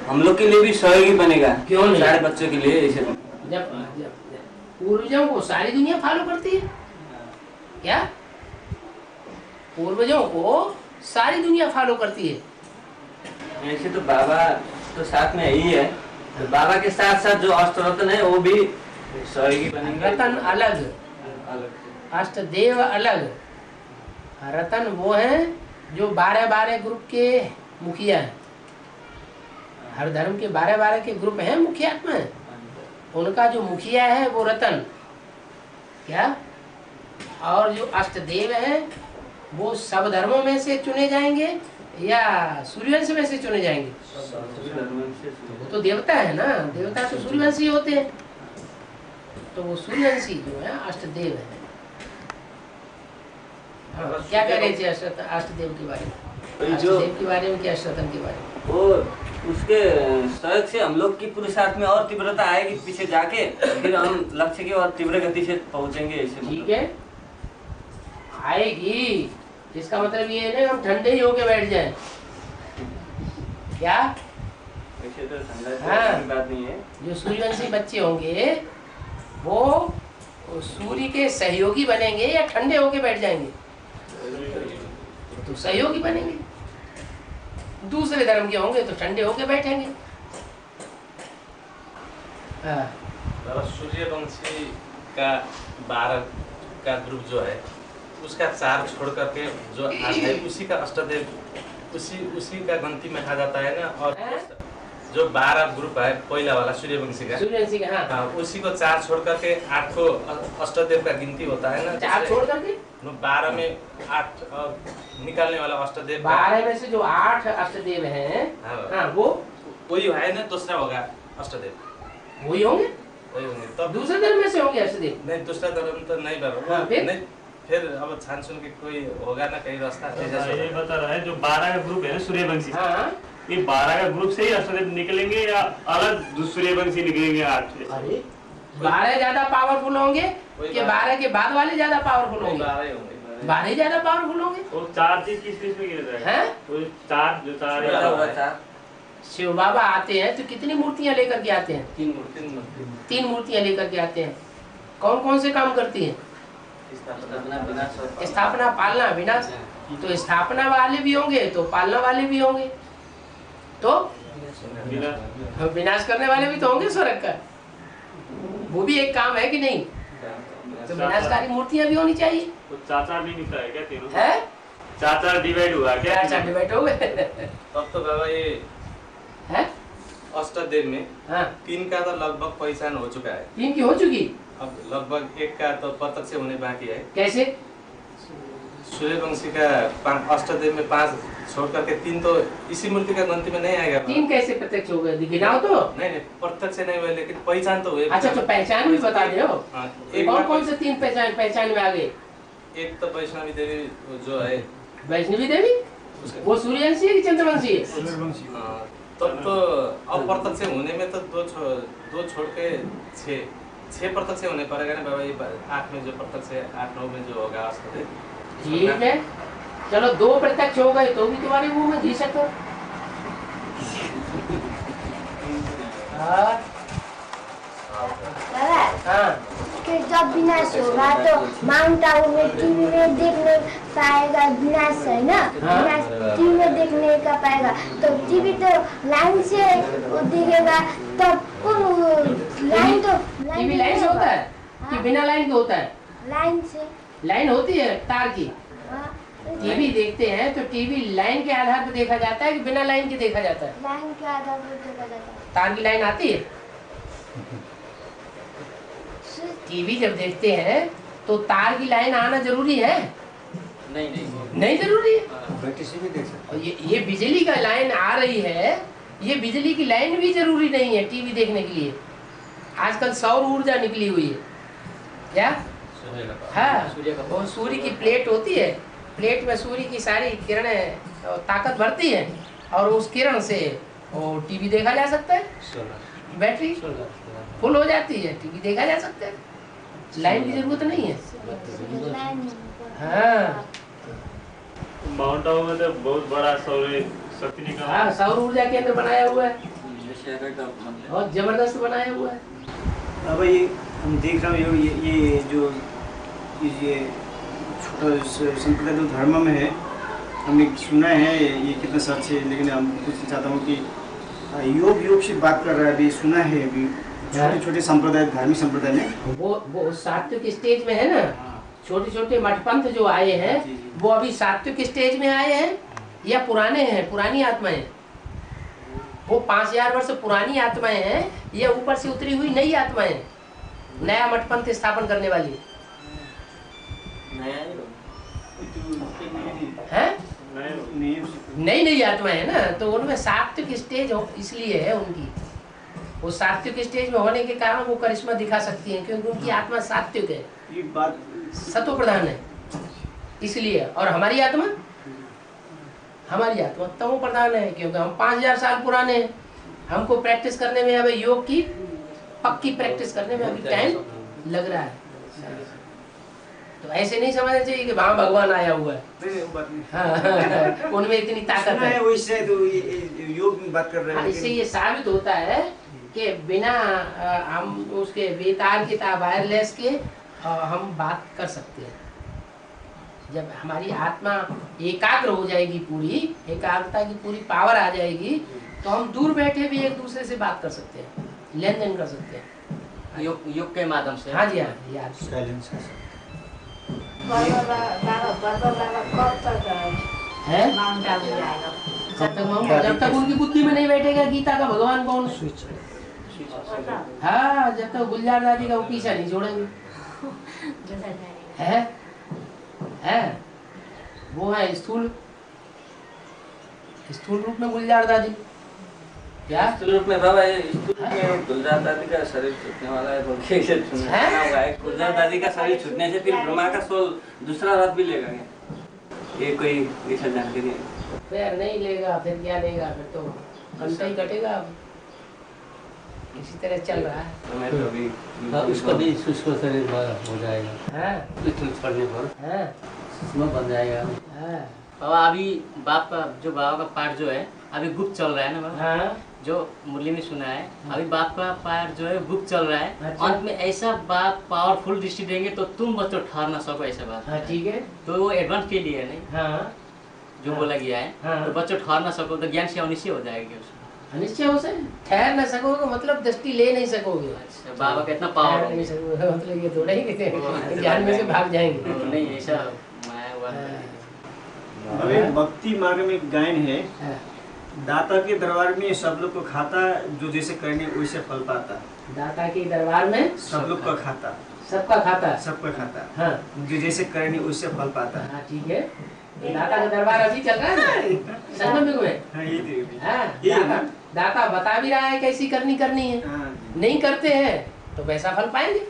हम लोग के लिए भी सहयोगी बनेगा। क्यों नहीं? सारे बच्चों के लिए। ऐसे जब पूर्वजों को सारी दुनिया फॉलो करती है क्या? पूर्वजों को सारी दुनिया फॉलो करती है। ऐसे तो बाबा तो साथ में ही है, तो बाबा के साथ साथ जो अष्टरत्न है वो भी सहयोगी बनेंगे। रतन अलग, अष्टदेव अलग। रतन वो है जो 12-12 ग्रुप के मुखिया है। हर धर्म के 12-12 के ग्रुप हैं मुखिया में, उनका जो मुखिया है वो रतन क्या, और जो अष्टदेव है वो सब धर्मों में से चुने जाएंगे या सूर्यवंश में से चुने जाएंगे? वो तो देवता है ना, देवता तो सूर्यवंशी होते हैं, तो वो सूर्यवंशी जो है अष्टदेव है। हाँ, क्या कह रहे थे अष्टदेव के बारे में? अष्टदेव के बारे में क्या, अष्टरत्न के बारे में? वो उसके सहयोग से हम लोग की पुरुषार्थ में और तीव्रता आएगी पीछे जाके, फिर हम लक्ष्य की और तीव्र गति से पहुंचेंगे। ऐसे ठीक है, आएगी। इसका मतलब ये है हम ठंडे ही होके बैठ जाएं क्या? ऐसे तो हाँ, बात नहीं है। जो सूर्यवंशी बच्चे होंगे वो सूर्य के सहयोगी बनेंगे या ठंडे होके बैठ जाएंगे? तो सहयोगी बनेंगे। दूसरे धर्म के होंगे तो ठंडे होके बैठेंगे। सूर्यवंशी का 12 का ग्रुप जो है, उसका 4 छोड़ करके जो आज है उसी का अष्टदेव, उसी का गिनती में आ जाता है ना। और जो 12 ग्रुप है पहला वाला सूर्यवंशी का, हाँ, उसी को 4 छोड़ करके 8 को अष्टदेव का गिनती होता है ना। 4 छोड़ करके 12 में 8 निकालने वाला अष्टदेव, 12 में से जो 8 अष्टदेव हैं, हाँ, वो वही है ना। दूसरा होगा अष्टदेव, वही होंगे। तब दूसरे धर्म में से होंगे अष्टदेव? नहीं, दूसरा धर्म तो नहीं बराबर। नहीं, फिर अब छान सुन के कोई होगा ना कहीं रास्ता। ये बता रहा है जो 12 का ग्रुप है ना सूर्यवंशी, ये 12 का ग्रुप से ही अष्टदेव निकलेंगे या अलग सूर्यवंशी निकलेंगे 8 से? अरे 12 ज्यादा पावरफुल होंगे कि 12 के बाद वाले ज्यादा पावरफुल होंगे? 12 ज्यादा पावरफुल होंगे। तो 4 चीज किस में गिर जाएगा? तो 4 जो 4 शिव बाबा आते हैं तो कितनी मूर्तियां लेकर के आते हैं? 3 मूर्तियां लेकर के आते हैं। कौन कौन से काम करती हैं? स्थापना, पालना, विनाश। तो स्थापना वाले भी होंगे तो पालना वाले भी होंगे, तो विनाश करने वाले भी तो होंगे स्वर्ग का। वो भी एक काम है कि नहीं? तो विनाशकारी मूर्तियां भी होनी चाहिए। तो 4 नहीं निकला है क्या तीनों? है 4 डिवाइड हुआ क्या? 4 डिवाइड हो गए। तब तो बाबा ये है अष्टदेव में, हाँ, 3 का तो लगभग पहचान हो चुका है। 3 की हो चुकी, अब लगभग 1 का तो प्रत्यक्ष होने बाकी है। कैसे? सूर्यवंशी का अष्टदेव में 5 छोड़ करके 3 तो इसी मूर्ति का गिनती में नहीं आएगा। 3 कैसे प्रत्यक्ष हो गए? गिनाओ तो। नहीं, प्रत्यक्ष नहीं हुए, लेकिन पहचान तो हुए। अच्छा, तो पहचान भी बता दो। कौन कौन से 3 पहचान में आ गए? एक तो वैष्णवी देवी जो है, वैष्णवी देवी वो सूर्यवंशी है कि चंद्रवंशी है? हाँ, तब तो अप्रत्यक्ष होने में तो दो छोड़ के 6 प्रत्यक्ष होने पड़ेगा ना बाबा। ये 8 में जो प्रत्यक्ष है, 8-9 में जो होगा औसत। ठीक है, चलो 2 प्रत्यक्ष हो गए तो भी तुम्हारे मुंह में घी सको। हाँ कि जब विनाश होगा तो माउंट आबू में टीवी में देखने पाएगा विनाश, है ना? विनाश टीवी में देखने का पाएगा तो टीवी तो लाइन से दिखेगा, तब कौन लाइन तो टीवी लाइन से होता है कि बिना लाइन के होता है? लाइन से लाइन होती है तार की। टीवी देखते हैं तो टीवी लाइन के आधार पर देखा जाता है कि बिना लाइन के देखा जाता है? लाइन के आधार पर देखा जाता है। तार की लाइन आती है? टीवी जब देखते हैं तो तार की लाइन आना जरूरी है? नहीं जरूरी है। ये बिजली का लाइन आ रही है, ये बिजली की लाइन भी जरूरी नहीं है टीवी देखने के लिए। आजकल सौर ऊर्जा निकली हुई है। क्या? हाँ, वो सूर्य की प्लेट होती है, प्लेट में सूर्य की सारी किरणें ताकत भरती है और उस किरण से वो टीवी देखा जा सकता है। बैटरी फुल हो जाती है, टीवी देखा जा सकता है। लाइन की जरूरत नहीं है। हाँ, माउंट आबू में तो बहुत बड़ा सौर शक्ति निकला। हाँ, सौर ऊर्जा केंद्र बनाया हुआ है, बहुत जबरदस्त बनाया हुआ है। अब ये हम देख रहे हैं ये जो ये छोटा संप्रदाय जो धर्म में है, हमने सुना है ये कितना सच है, लेकिन हम पूछना चाहता हूँ कि योग से बात कर रहा है अभी, सुना है अभी छोटे छोटे संप्रदाय, धार्मिक संप्रदाय में वो सात्विक स्टेज में है ना। छोटे छोटे मठपंथ जो आए हैं वो अभी सात्विक स्टेज में आए हैं या पुराने हैं, पुरानी आत्माएं? वो 5000 वर्ष पुरानी आत्माएं हैं या ऊपर से उतरी हुई नई आत्माएं, नया मठपंथ स्थापन करने वाली है? नई आत्माएं है ना, तो उनमें सात्विक स्टेज इसलिए है उनकी। वो सात्विक स्टेज में होने के कारण वो करिश्मा दिखा सकती है क्योंकि उनकी आत्मा सात्विक है, ये बात सत्व प्रधान है इसलिए। और हमारी आत्मा तमो प्रधान है क्योंकि हम 5000 साल पुराने हैं। हमको प्रैक्टिस करने में, अभी योग की पक्की प्रैक्टिस करने में अभी टाइम लग रहा है। तो ऐसे नहीं समझना चाहिए कि वहाँ भगवान आया हुआ है। हाँ, उनमें इतनी ताकत है। वैसे तो योग में बात कर रहे हैं। इससे ये साबित होता है कि बिना हम उसके बेतार की वायरलेस के हम बात कर सकते हैं। जब हमारी आत्मा एकाग्र हो जाएगी, पूरी एकाग्रता की पूरी पावर आ जाएगी, तो हम दूर बैठे भी एक दूसरे से बात कर सकते हैं, लेन देन कर सकते हैं योग के माध्यम से। हाँ जी, हाँ यार। है जब तक उनकी बुद्धि में नहीं बैठेगा गीता का भगवान कौन। हाँ, जब तक गुलजार दादी का वो पीछा नहीं छोड़ेंगे। है वो है स्थूल रूप में गुलजार दादी। क्या स्थूल रूप में बाबा? स्थूल रूप में गुलजार दादी का शरीर छूटने वाला है, गुलजार दादी का शरीर छूटने से फिर ब्रह्मा का सोल दूसरा रात भी लेगा क्या? ये कोई ऐसा जानकारी है? फिर नहीं लेगा, फिर क्या लेगा? फिर तो घंटा ही कटेगा। इसी तरह चल रहा है। उसका भी शुष्क शरीर हो जाएगा। पड़ने पर बन जाएगा। बाबा अभी बाबा का पाठ जो है अभी गुप्त चल रहा है ना बाबा। हाँ। जो मुरली में सुना है अभी बाप का पाठ जो है गुप्त चल रहा है। अच्छा। अंत में ऐसा बाप पावरफुल दृष्टि देंगे तो तुम बच्चों ठहर ना सको, ऐसा बात। हाँ, ठीक है। तो वो एडवांस के लिए है नहीं। हाँ। जो बोला गया है। हाँ। तो बच्चों ठहर ना सको तो ज्ञान से अनिश्चय हो जाएगी उसमें। अनिश्चय हो से ठहर न सकोगे मतलब दृष्टि ले नहीं सकोगे। अच्छा, बाबा का इतना पावर नहीं सकोगे मतलब ये थोड़ा ही ज्ञान में से भाग जाएंगे। नहीं ऐसा माया हुआ। अभी भक्ति मार्ग में गायन है, दाता के दरबार में सब लोग को खाता, जो जैसे करने वैसे फल पाता। दाता के दरबार में सब लोग का खाता, सबका खाता, सबका खाता। हाँ। जो जैसे करने वैसे फल पाता। हाँ, ठीक है। दाता का दरबार अभी चल रहा है ना संगम युग में। हाँ, दाता बता भी रहा है कैसी करनी है। नहीं करते हैं तो वैसा फल पाएंगे।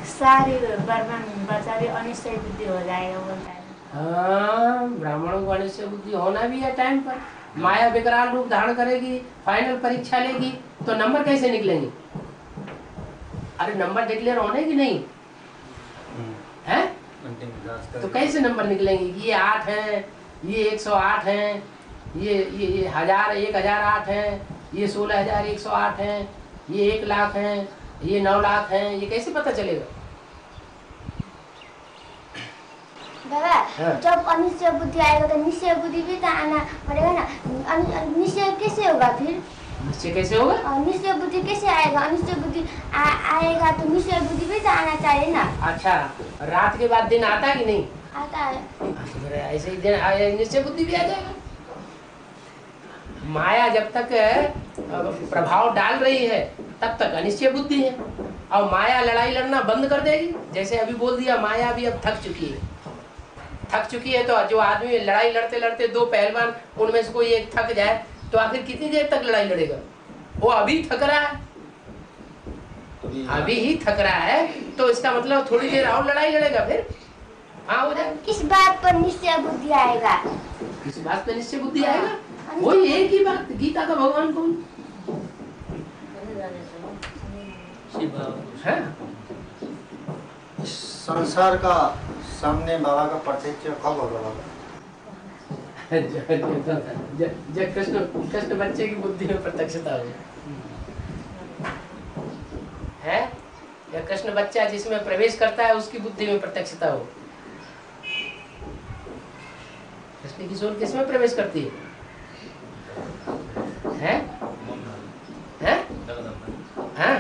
सारी बर्बाद बचारी अनिश्चय बुद्धि हो जाएगा बोलता है। हाँ, ब्राह्मणों को अनिश्चय बुद्धि होना भी है टाइम पर। माया विकराल रूप धारण करेगी, फाइनल परीक्षा लेगी, तो नंबर कैसे निकलेंगे? अरे नंबर डिक्लेयर होने की नहीं है, तो कैसे नंबर निकलेंगे कि ये 8 है, ये 108 है, ये 1008 है, ये 16108 है, ये 1 लाख है, ये 9 लाख है, ये कैसे पता चलेगा? बाबा जब अनिश्चय बुद्धि आएगा तो निश्चय बुद्धि भी तो आना पड़ेगा ना। निश्चय कैसे होगा फिर? निश्चय कैसे होगा? निश्चय बुद्धि कैसे आएगा? अनिश्चय बुद्धि आएगा तो निश्चय बुद्धि भी तो आना चाहिए ना। अच्छा, रात के बाद दिन आता है कि नहीं? आता है। ऐसे ही दिन निश्चय बुद्धि भी आ जाएगा। माया जब तक प्रभाव डाल रही है तब तक अनिश्चय बुद्धि है, और माया लड़ाई लड़ना बंद कर देगी। जैसे अभी बोल दिया, माया भी अब थक चुकी है। तो जो आदमी लड़ाई लड़ते लड़ते 2 पहलवान उनमें से कोई एक थक जाए तो आखिर कितनी देर तक लड़ाई लड़ेगा? वो अभी थक रहा है, अभी ही थक रहा है, तो इसका मतलब थोड़ी देर और लड़ाई लड़ेगा, फिर हाँ हो जाए। किस बात पर निश्चय बुद्धि आएगा? किस बात पर निश्चय बुद्धि आएगा? वही एक ही बात, गीता का भगवान कौन है? संसार का सामने बाबा का प्रत्यक्ष कब होगा? जब कृष्ण बच्चे की बुद्धि में प्रत्यक्षता हो है, या कृष्ण बच्चा जिसमें प्रवेश करता है उसकी बुद्धि में प्रत्यक्षता हो। कृष्ण की सोल किसमें प्रवेश करती है? हैं? हाँ,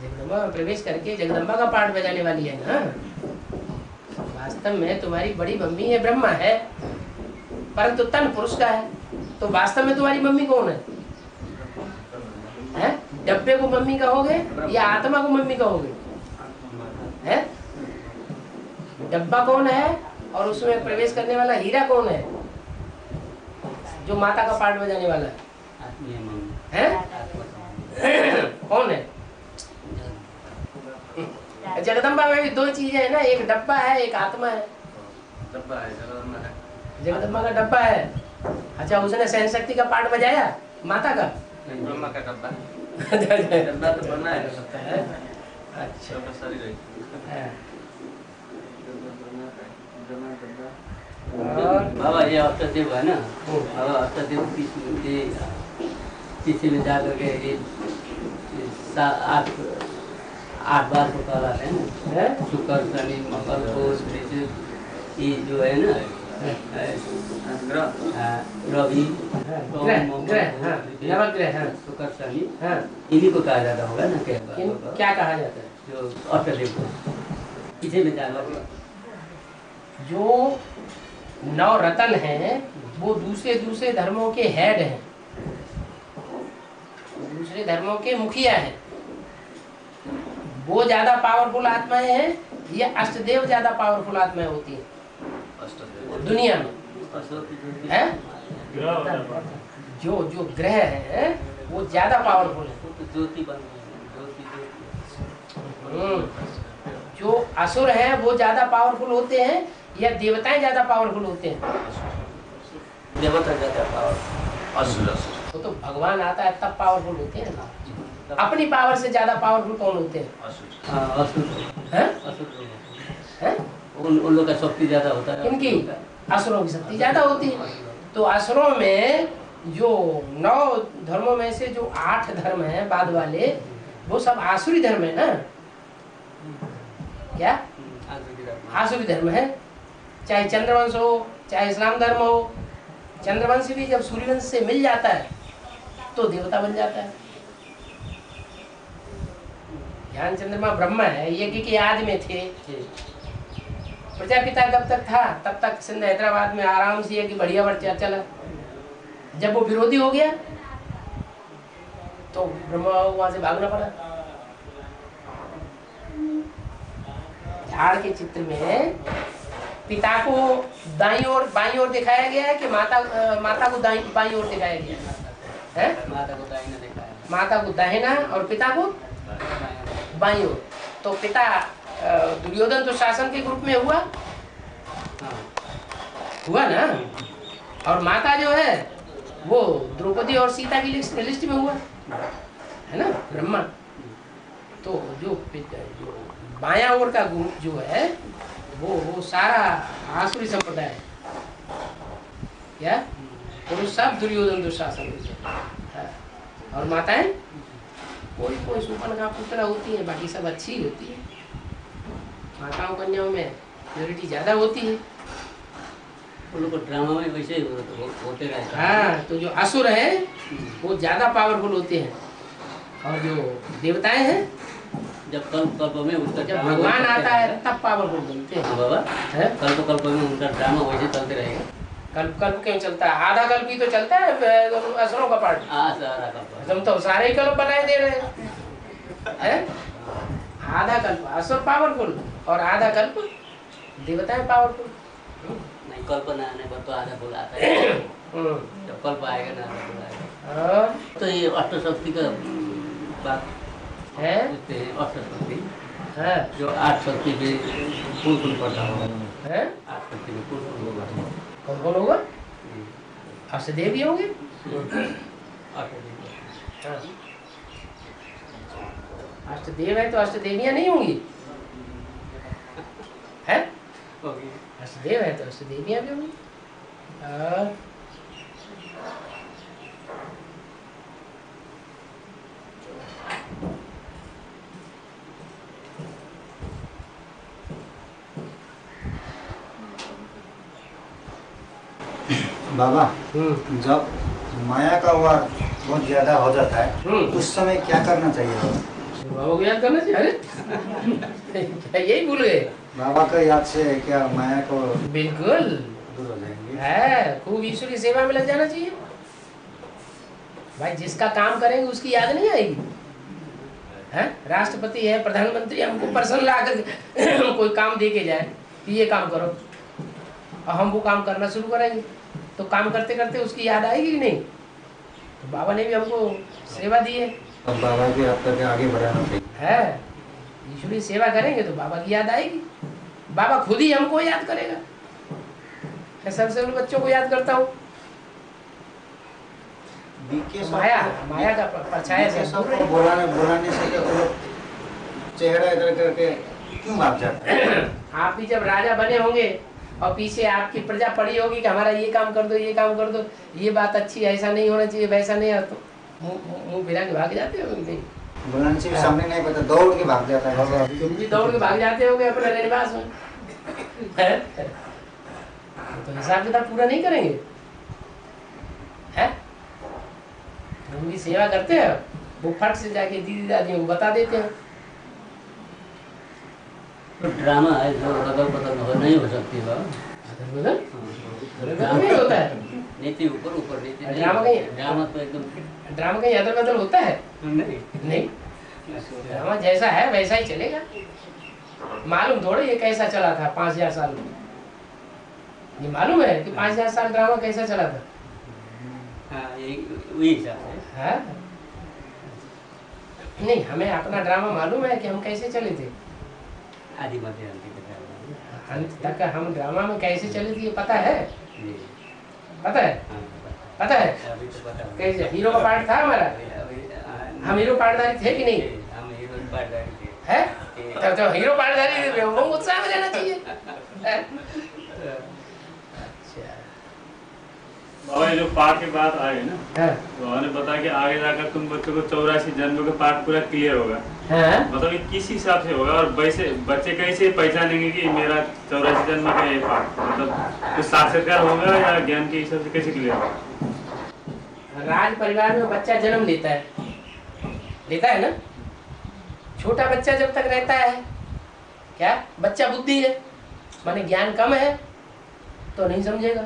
जगदम्बा में प्रवेश करके जगदम्बा का पाठ बजाने वाली है ना। वास्तव में तुम्हारी बड़ी मम्मी है, ब्रह्मा है, परंतु तन पुरुष का है। तो वास्तव में तुम्हारी मम्मी कौन है? डब्बे को मम्मी कहोगे या आत्मा को मम्मी कहोगे? हैं? डब्बा कौन है और उसमें प्रवेश करने वाला हीरा कौन है? जो माता का पाठ बजाने वाला है, कौन है? जगदम्बा में भी 2 चीजें है ना, एक डब्बा है, एक आत्मा है। डब्बा है, जगदम्बा का डब्बा है। अच्छा, उसने सहन शक्ति का पाठ बजाया माता का? ब्रह्मा का डब्बा डब्बा तो बना है। अच्छा, बाबा ये अष्टदेव है ना, बाबा अष्टदेव किसी में जा करके 8 बार को कहलाते हैं ना, शुक्र शनि मंगल बुध ये जो है ना रवि शुक्र शनि, इन्हीं को कहा जाता होगा ना? क्या कहा जाता है? जो अष्टदेव को किसी में जाना जो 9 रतन हैं वो दूसरे धर्मों के हेड हैं, दूसरे धर्मों के मुखिया हैं। वो ज्यादा पावरफुल आत्माएं हैं या अष्टदेव ज्यादा पावरफुल आत्माएं होती हैं दुनिया में? है जो ग्रह हैं वो ज्यादा पावरफुल है। जो असुर हैं वो ज्यादा पावरफुल होते हैं या देवताएं ज्यादा पावरफुल होते हैं? देवता ज्यादा पावरफुल। तो भगवान आता है तब पावरफुल होते हैं। अपनी पावर से ज्यादा पावरफुल कौन होते हैं? उन लोग का शक्ति ज्यादा होता है। इनकी असुरों की शक्ति ज्यादा होती है। तो असुरों में जो 9 धर्मों में से जो 8 धर्म हैं बाद वाले, वो सब आसुरी धर्म है ना? क्या आसुरी धर्म है? चाहे चंद्रवंश हो, चाहे इस्लाम धर्म हो। चंद्रवंश भी जब सूर्यवंश से मिल जाता है तो देवता बन जाता है। ध्यान चंद्रमा ब्रह्मा है, यज्ञ की आदि में थे। प्रजापिता कब तक था? तब तक सिंध हैदराबाद में आराम से यज्ञ बढ़िया बढ़िया चला। जब वो विरोधी हो गया तो ब्रह्मा वहां से भागना पड़ा। झाड़ के चित्र में पिता को दाईं ओर बाईं ओर दिखाया गया है कि माता को बाईं ओर दिखाया गया है? माता को दाहिना दिखाया, माता को दाहिना और पिता को बाईं ओर। तो पिता दुर्योधन तो शासन के ग्रुप में हुआ ना, और माता जो है वो द्रौपदी और सीता की लिस्ट में हुआ है ना, ब्रह्मा। तो जो बायां ओर का ग्रुप जो है वो सारा आसुरी संप्रदाय है क्या, पुरुष सब दुर्योधन दुशासन है, और माताएं कोई सुपन का पुत्र होती है, बाकी सब अच्छी ही होती है। माताओं कन्याओं में प्योरिटी ज्यादा होती है। उन लोग को ड्रामा में वैसे ही होते रहते हैं। हाँ, तो जो असुर है वो ज्यादा पावरफुल होते हैं, और जो देवताएं हैं जब कल्प में उनका जब भगवान आता है तब पावरफुल बनते हैं। बाबा कल्प में उनका ड्रामा वैसे चलते रहेगा। कल्प क्यों चलता है? आधा कल्प ही तो चलता है असुरों का पार्ट। हम तो सारे ही कल्प बनाए दे रहे हैं। आधा कल्प असुर पावरफुल और आधा कल्प देवताएं पावरफुल। नहीं, कल्प ना आने पर तो आधा फुल आता है। जब कल्प आएगा ना आधा फुल आएगा। तो ये अष्टशक्ति का बात है, अष्टशक्ति है जो 8 शक्ति पे फुल पड़ता होगा है। 8 शक्ति में फुल होगा। कौन होगा? अष्टदेव ही होंगे। अष्टदेव है तो अष्टदेवियां नहीं होंगी है? अष्टदेव है तो अष्टदेवियां भी होंगी। बाबा, जब माया का वार बहुत ज्यादा हो जाता है उस समय क्या करना चाहिए बाबा को याद करना चाहिए? अरे यही भूल गए? बाबा का याद से क्या माया को बिल्कुल दूर हो जाएंगे? है, खूब ईश्वर की सेवा में लग जाना चाहिए भाई। जिसका काम करेंगे उसकी याद नहीं आएगी है? राष्ट्रपति है, प्रधानमंत्री, हमको पर्सन ला कर कोई काम दे के जाए कि ये काम करो, और हम वो काम करना शुरू करेंगे, तो काम करते करते उसकी याद आएगी कि नहीं? तो बाबा ने भी हमको सेवा दी है, अब बाबा की याद करके आगे बढ़ाना चाहिए है। ईश्वरी सेवा करेंगे तो बाबा की याद आएगी। बाबा खुद ही हमको याद करेगा। मैं सबसे उन बच्चों को याद करता हूँ। माया का परछाया से सबको बुलाने से क्या वो चेहरा इधर करके क्यों भाग जाता है? आप भी जब राजा बने होंगे और पीछे आपकी प्रजा पड़ी होगी कि हमारा ये काम कर दो, ये काम कर दो, ये बात अच्छी, ऐसा नहीं होना चाहिए, वैसा नहीं है, तो मुंह फिरा के भाग जाते हो नहीं? बुलाने से सामने नहीं पता, दौड़ के भाग जाता है। तुम भी दौड़ के भाग जाते होगे अपने रहनिवास में। तो हिसाब किताब पूरा नहीं करेंगे है? उनकी सेवा करते हैं, वो फट से जाके दीदी दादियों को बता देते हैं। तो ड्रामा है जो अदल बदल नहीं हो सकती है। नहीं होता है नीति ऊपर नीति ड्रामा कहीं, ड्रामा तो एकदम ड्रामा कहीं अदल बदल होता है? नहीं, ड्रामा जैसा है वैसा ही चलेगा। मालूम थोड़े ये कैसा चला था 5000 साल में? ये मालूम है कि 5000 साल ड्रामा कैसा चला था? वही है नहीं, हमें अपना ड्रामा मालूम है कि हम कैसे चले थे। आदि अंत तक हम ड्रामा में कैसे चले थे ये पता है? पता है? पता है कैसे? हीरो का पार्ट था हमारा। हम हीरो पार्टधारी थे कि नहीं? हम हीरो पार्टधारी थे। है तो हीरो पार्टधारी थे, वो उत्साह में रहना चाहिए। बाबा जो पाठ की बात आई ना, तो उन्होंने बताया कि आगे जाकर तुम बच्चों को 84 जन्मों का पाठ पूरा क्लियर होगा। मतलब ये किस हिसाब से होगा, और वैसे बच्चे कैसे पहचानेंगे कि मेरा 84 जन्म का ये पाठ, मतलब तो साक्षात्कार होगा या ज्ञान के हिसाब से कैसे क्लियर होगा? राज परिवार में बच्चा जन्म लेता है ना। छोटा बच्चा जब तक रहता है, क्या बच्चा बुद्धि है, माने ज्ञान कम है तो नहीं समझेगा।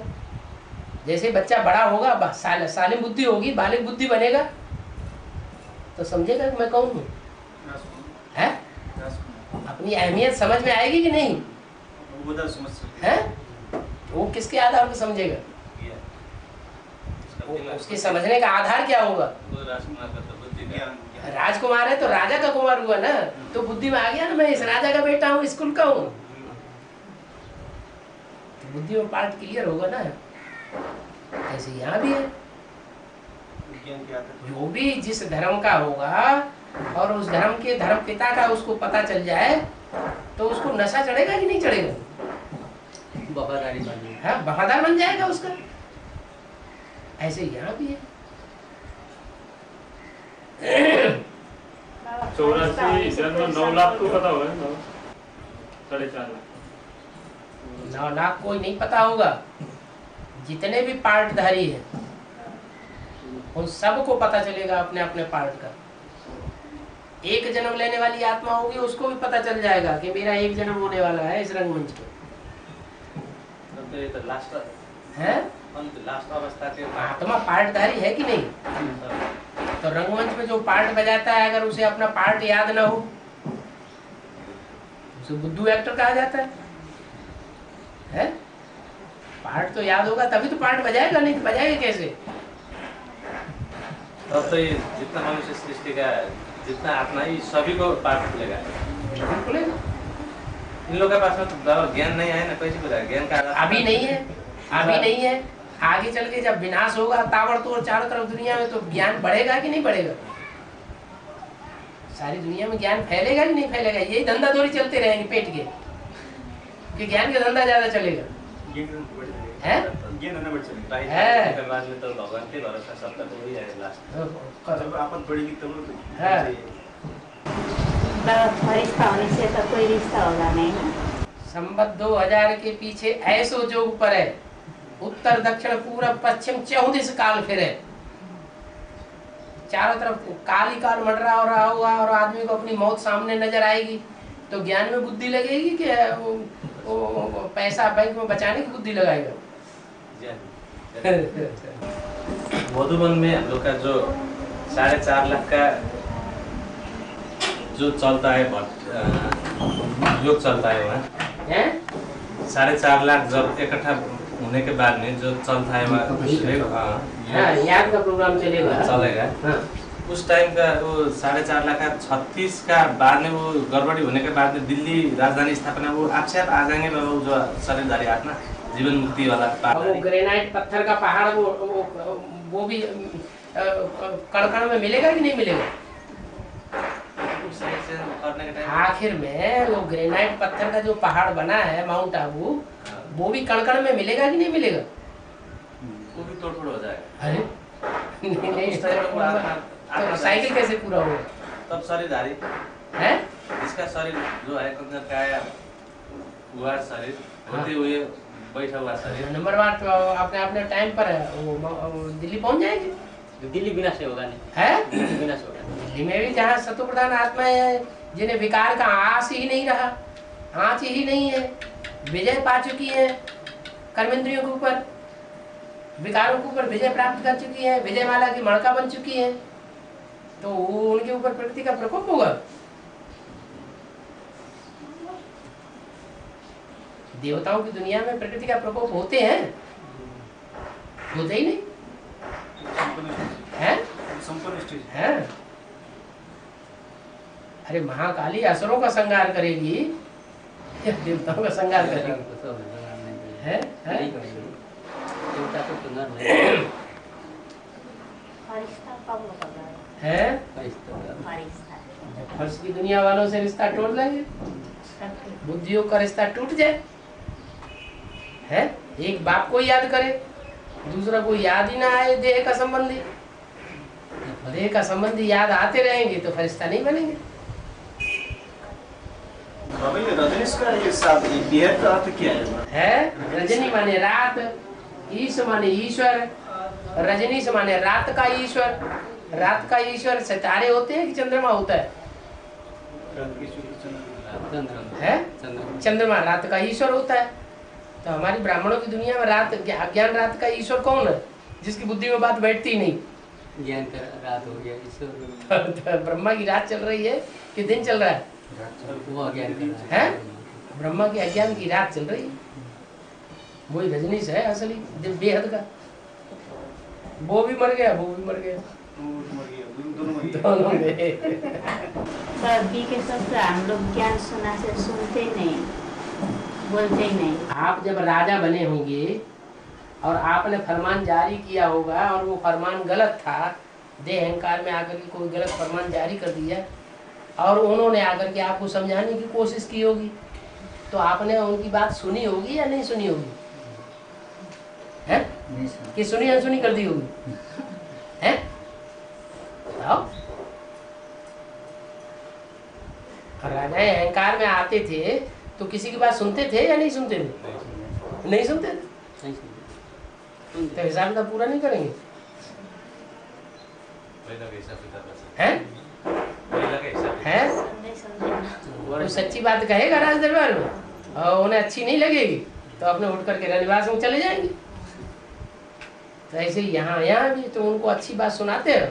जैसे बच्चा बड़ा होगा, सालिम बुद्धि होगी, बालिग बुद्धि बनेगा, तो समझेगा कि मैं कौन हूँ है? अपनी अहमियत समझ में आएगी कि नहीं है? वो किसके आधार पर समझेगा? उसके समझने का आधार क्या होगा? राजकुमार है तो राजा का कुमार हुआ ना, तो बुद्धि में आ गया ना, मैं इस राजा का बेटा हूँ, स्कूल का हूँ, तो बुद्धि में पार्ट क्लियर होगा ना। ऐसे यहाँ भी है, जो भी जिस धर्म का होगा और उस धर्म के धर्म पिता का उसको पता चल जाए तो उसको नशा चढ़ेगा कि नहीं चढ़ेगा? वफादारी बन हाँ, वफादार बन जाएगा उसका। ऐसे यहाँ भी है। 84 जन्म 9 लाख को पता होगा, 4.5 लाख। 9 लाख कोई नहीं पता होगा, जितने भी पार्टधारी है उन सबको पता चलेगा अपने अपने पार्ट का। एक जन्म लेने वाली आत्मा होगी उसको भी पता चल जाएगा कि मेरा एक जन्म होने वाला है इस रंगमंच पे। तो लास्ट है लास्ट अवस्था के आत्मा पार्टधारी है कि नहीं? तो रंगमंच में जो पार्ट बजाता है अगर उसे अपना पार्ट याद ना हो उसे बुद्धू एक्टर कहा जाता है? पार्ट तो याद होगा तभी तो पार्ट बजाएगा, नहीं तो बजाएगा कैसे? तब तो ये जितना मनुष्य सृष्टि का जितना आत्मा है सभी को पार्ट खुलेगा। इन लोगों के पास में तो ज्ञान नहीं है ना, कैसे खुलेगा ज्ञान का? अभी नहीं है, अभी नहीं है। आगे चल के जब विनाश होगा ताबड़तोड़ चारों तरफ दुनिया में, तो ज्ञान बढ़ेगा कि नहीं बढ़ेगा? सारी दुनिया में ज्ञान फैलेगा कि नहीं फैलेगा? यही धंधा दौरी चलते रहेंगे पेट के, कि ज्ञान का धंधा ज्यादा चलेगा। है बाद में तो भगवान के भरोसा सबका तो वही है लास्ट। जब आपत बढ़ेगी तब फरिश्ता होने से तो कोई रिश्ता होगा नहीं ना। संबत 2000 के पीछे ऐसो जोग पर है, उत्तर दक्षिण पूरब पश्चिम 34 काल फिरे। चारों तरफ काल ही काल मंडरा हो रहा होगा और आदमी को अपनी मौत सामने नजर आएगी, तो ज्ञान में बुद्धि लगेगी कि वो पैसा बैंक में बचाने की बुद्धि लगाएगा? मधुबन में हम लोग का जो 4.5 लाख का जो चलता है योग चलता है वहाँ 4.5 लाख जब इकट्ठा होने के बाद में जो चलता है वहाँ याद का प्रोग्राम चलेगा। उस टाइम का वो 4.5 लाख का 36 का बाद में वो गड़बड़ी होने के बाद में दिल्ली राजधानी स्थापना वो आपसे आप आ जाएंगे बाबा, जो शरीरधारी आत्मा जीवन मुक्ति वाला वो ग्रेनाइट पत्थर का पहाड़ वो भी कण में मिलेगा कि नहीं मिलेगा? आखिर में वो ग्रेनाइट पत्थर का जो पहाड़ बना है माउंट आबू, वो भी कण में मिलेगा कि नहीं मिलेगा? वो भी तोड़-फोड़ हो जाएगा। अरे नहीं तो साइकिल कैसे पूरा होगा? तब शरीरधारी है इसका शरीर जो है काया हुआ शरीर होते हुए बैठा हुआ शरीर। नंबर 1 अपने अपने टाइम पर है, वो दिल्ली पहुंच जाएंगे। दिल्ली बिना से होगा नहीं है? बिना से होगा। दिल्ली में भी जहाँ सत्व प्रधान आत्मा है, जिन्हें विकार का आस ही नहीं रहा, आँच ही नहीं है, विजय पा चुकी है कर्मेंद्रियों के ऊपर, विकारों के ऊपर विजय प्राप्त कर चुकी है, विजय माला की मणका बन चुकी है, तो उनके ऊपर प्रकृति का प्रकोप होगा? देवताओं की दुनिया में प्रकृति का प्रकोप होते हैं? होते ही नहीं है? है? अरे महाकाली असुरों का संहार करेगी या देवताओं का संहार करेगी? है? है? फर्श की दुनिया वालों से रिश्ता तोड़ लेंगे, बुद्धियों का रिश्ता टूट जाए। है? एक बाप को याद करे, दूसरा को याद ही ना आए। देह का संबंधी, देह का संबंधी याद आते रहेंगे तो फरिश्ता नहीं बनेंगे। रजनीश का ये साथ बेहद का अर्थ क्या है? रजनी माने रात, ईश माने ईश्वर, रजनीश माने रात का ईश्वर। रात का ईश्वर सितारे होते हैं कि चंद्रमा होता है? चंद्रमा रात का ईश्वर होता है। तो हमारी ब्राह्मणों की दुनिया में रात अज्ञान रात का ईश्वर कौन है? जिसकी बुद्धि में बात बैठती नहीं। ज्ञान का रात हो गया ईश्वर। तो ब्रह्मा की रात चल रही है कि दिन चल रहा है? वो अज्ञान है? ब्रह्मा की अज्ञान की रात चल रही है। वही रजनीश है असली बेहद का। वो भी मर गया, वो भी मर गया। दोनों में। तो अभी के सब हम लोग ज्ञान सुना से सुनते नहीं, बोलते नहीं। आप जब राजा बने होंगे और आपने फरमान जारी किया होगा और वो फरमान गलत था, देह अहंकार में आकर के कोई गलत फरमान जारी कर दिया और उन्होंने आकर के आपको समझाने की कोशिश की होगी, तो आपने उनकी बात सुनी होगी या नहीं सुनी होगी? हैं? कि सुनी अनसुनी कर दी होगी? हैं? बताओ। राजा अहंकार में आते थे तो किसी की बात सुनते थे या नहीं सुनते थे? नहीं सुनते थे। तो हिसाब किताब पूरा नहीं करेंगे? हैं? हैं? तो सच्ची बात कहेगा राज दरबार में और उन्हें अच्छी नहीं लगेगी तो अपने उठ करके रनिवास में चले जाएंगे। तो ऐसे यहाँ भी तो उनको अच्छी बात सुनाते हो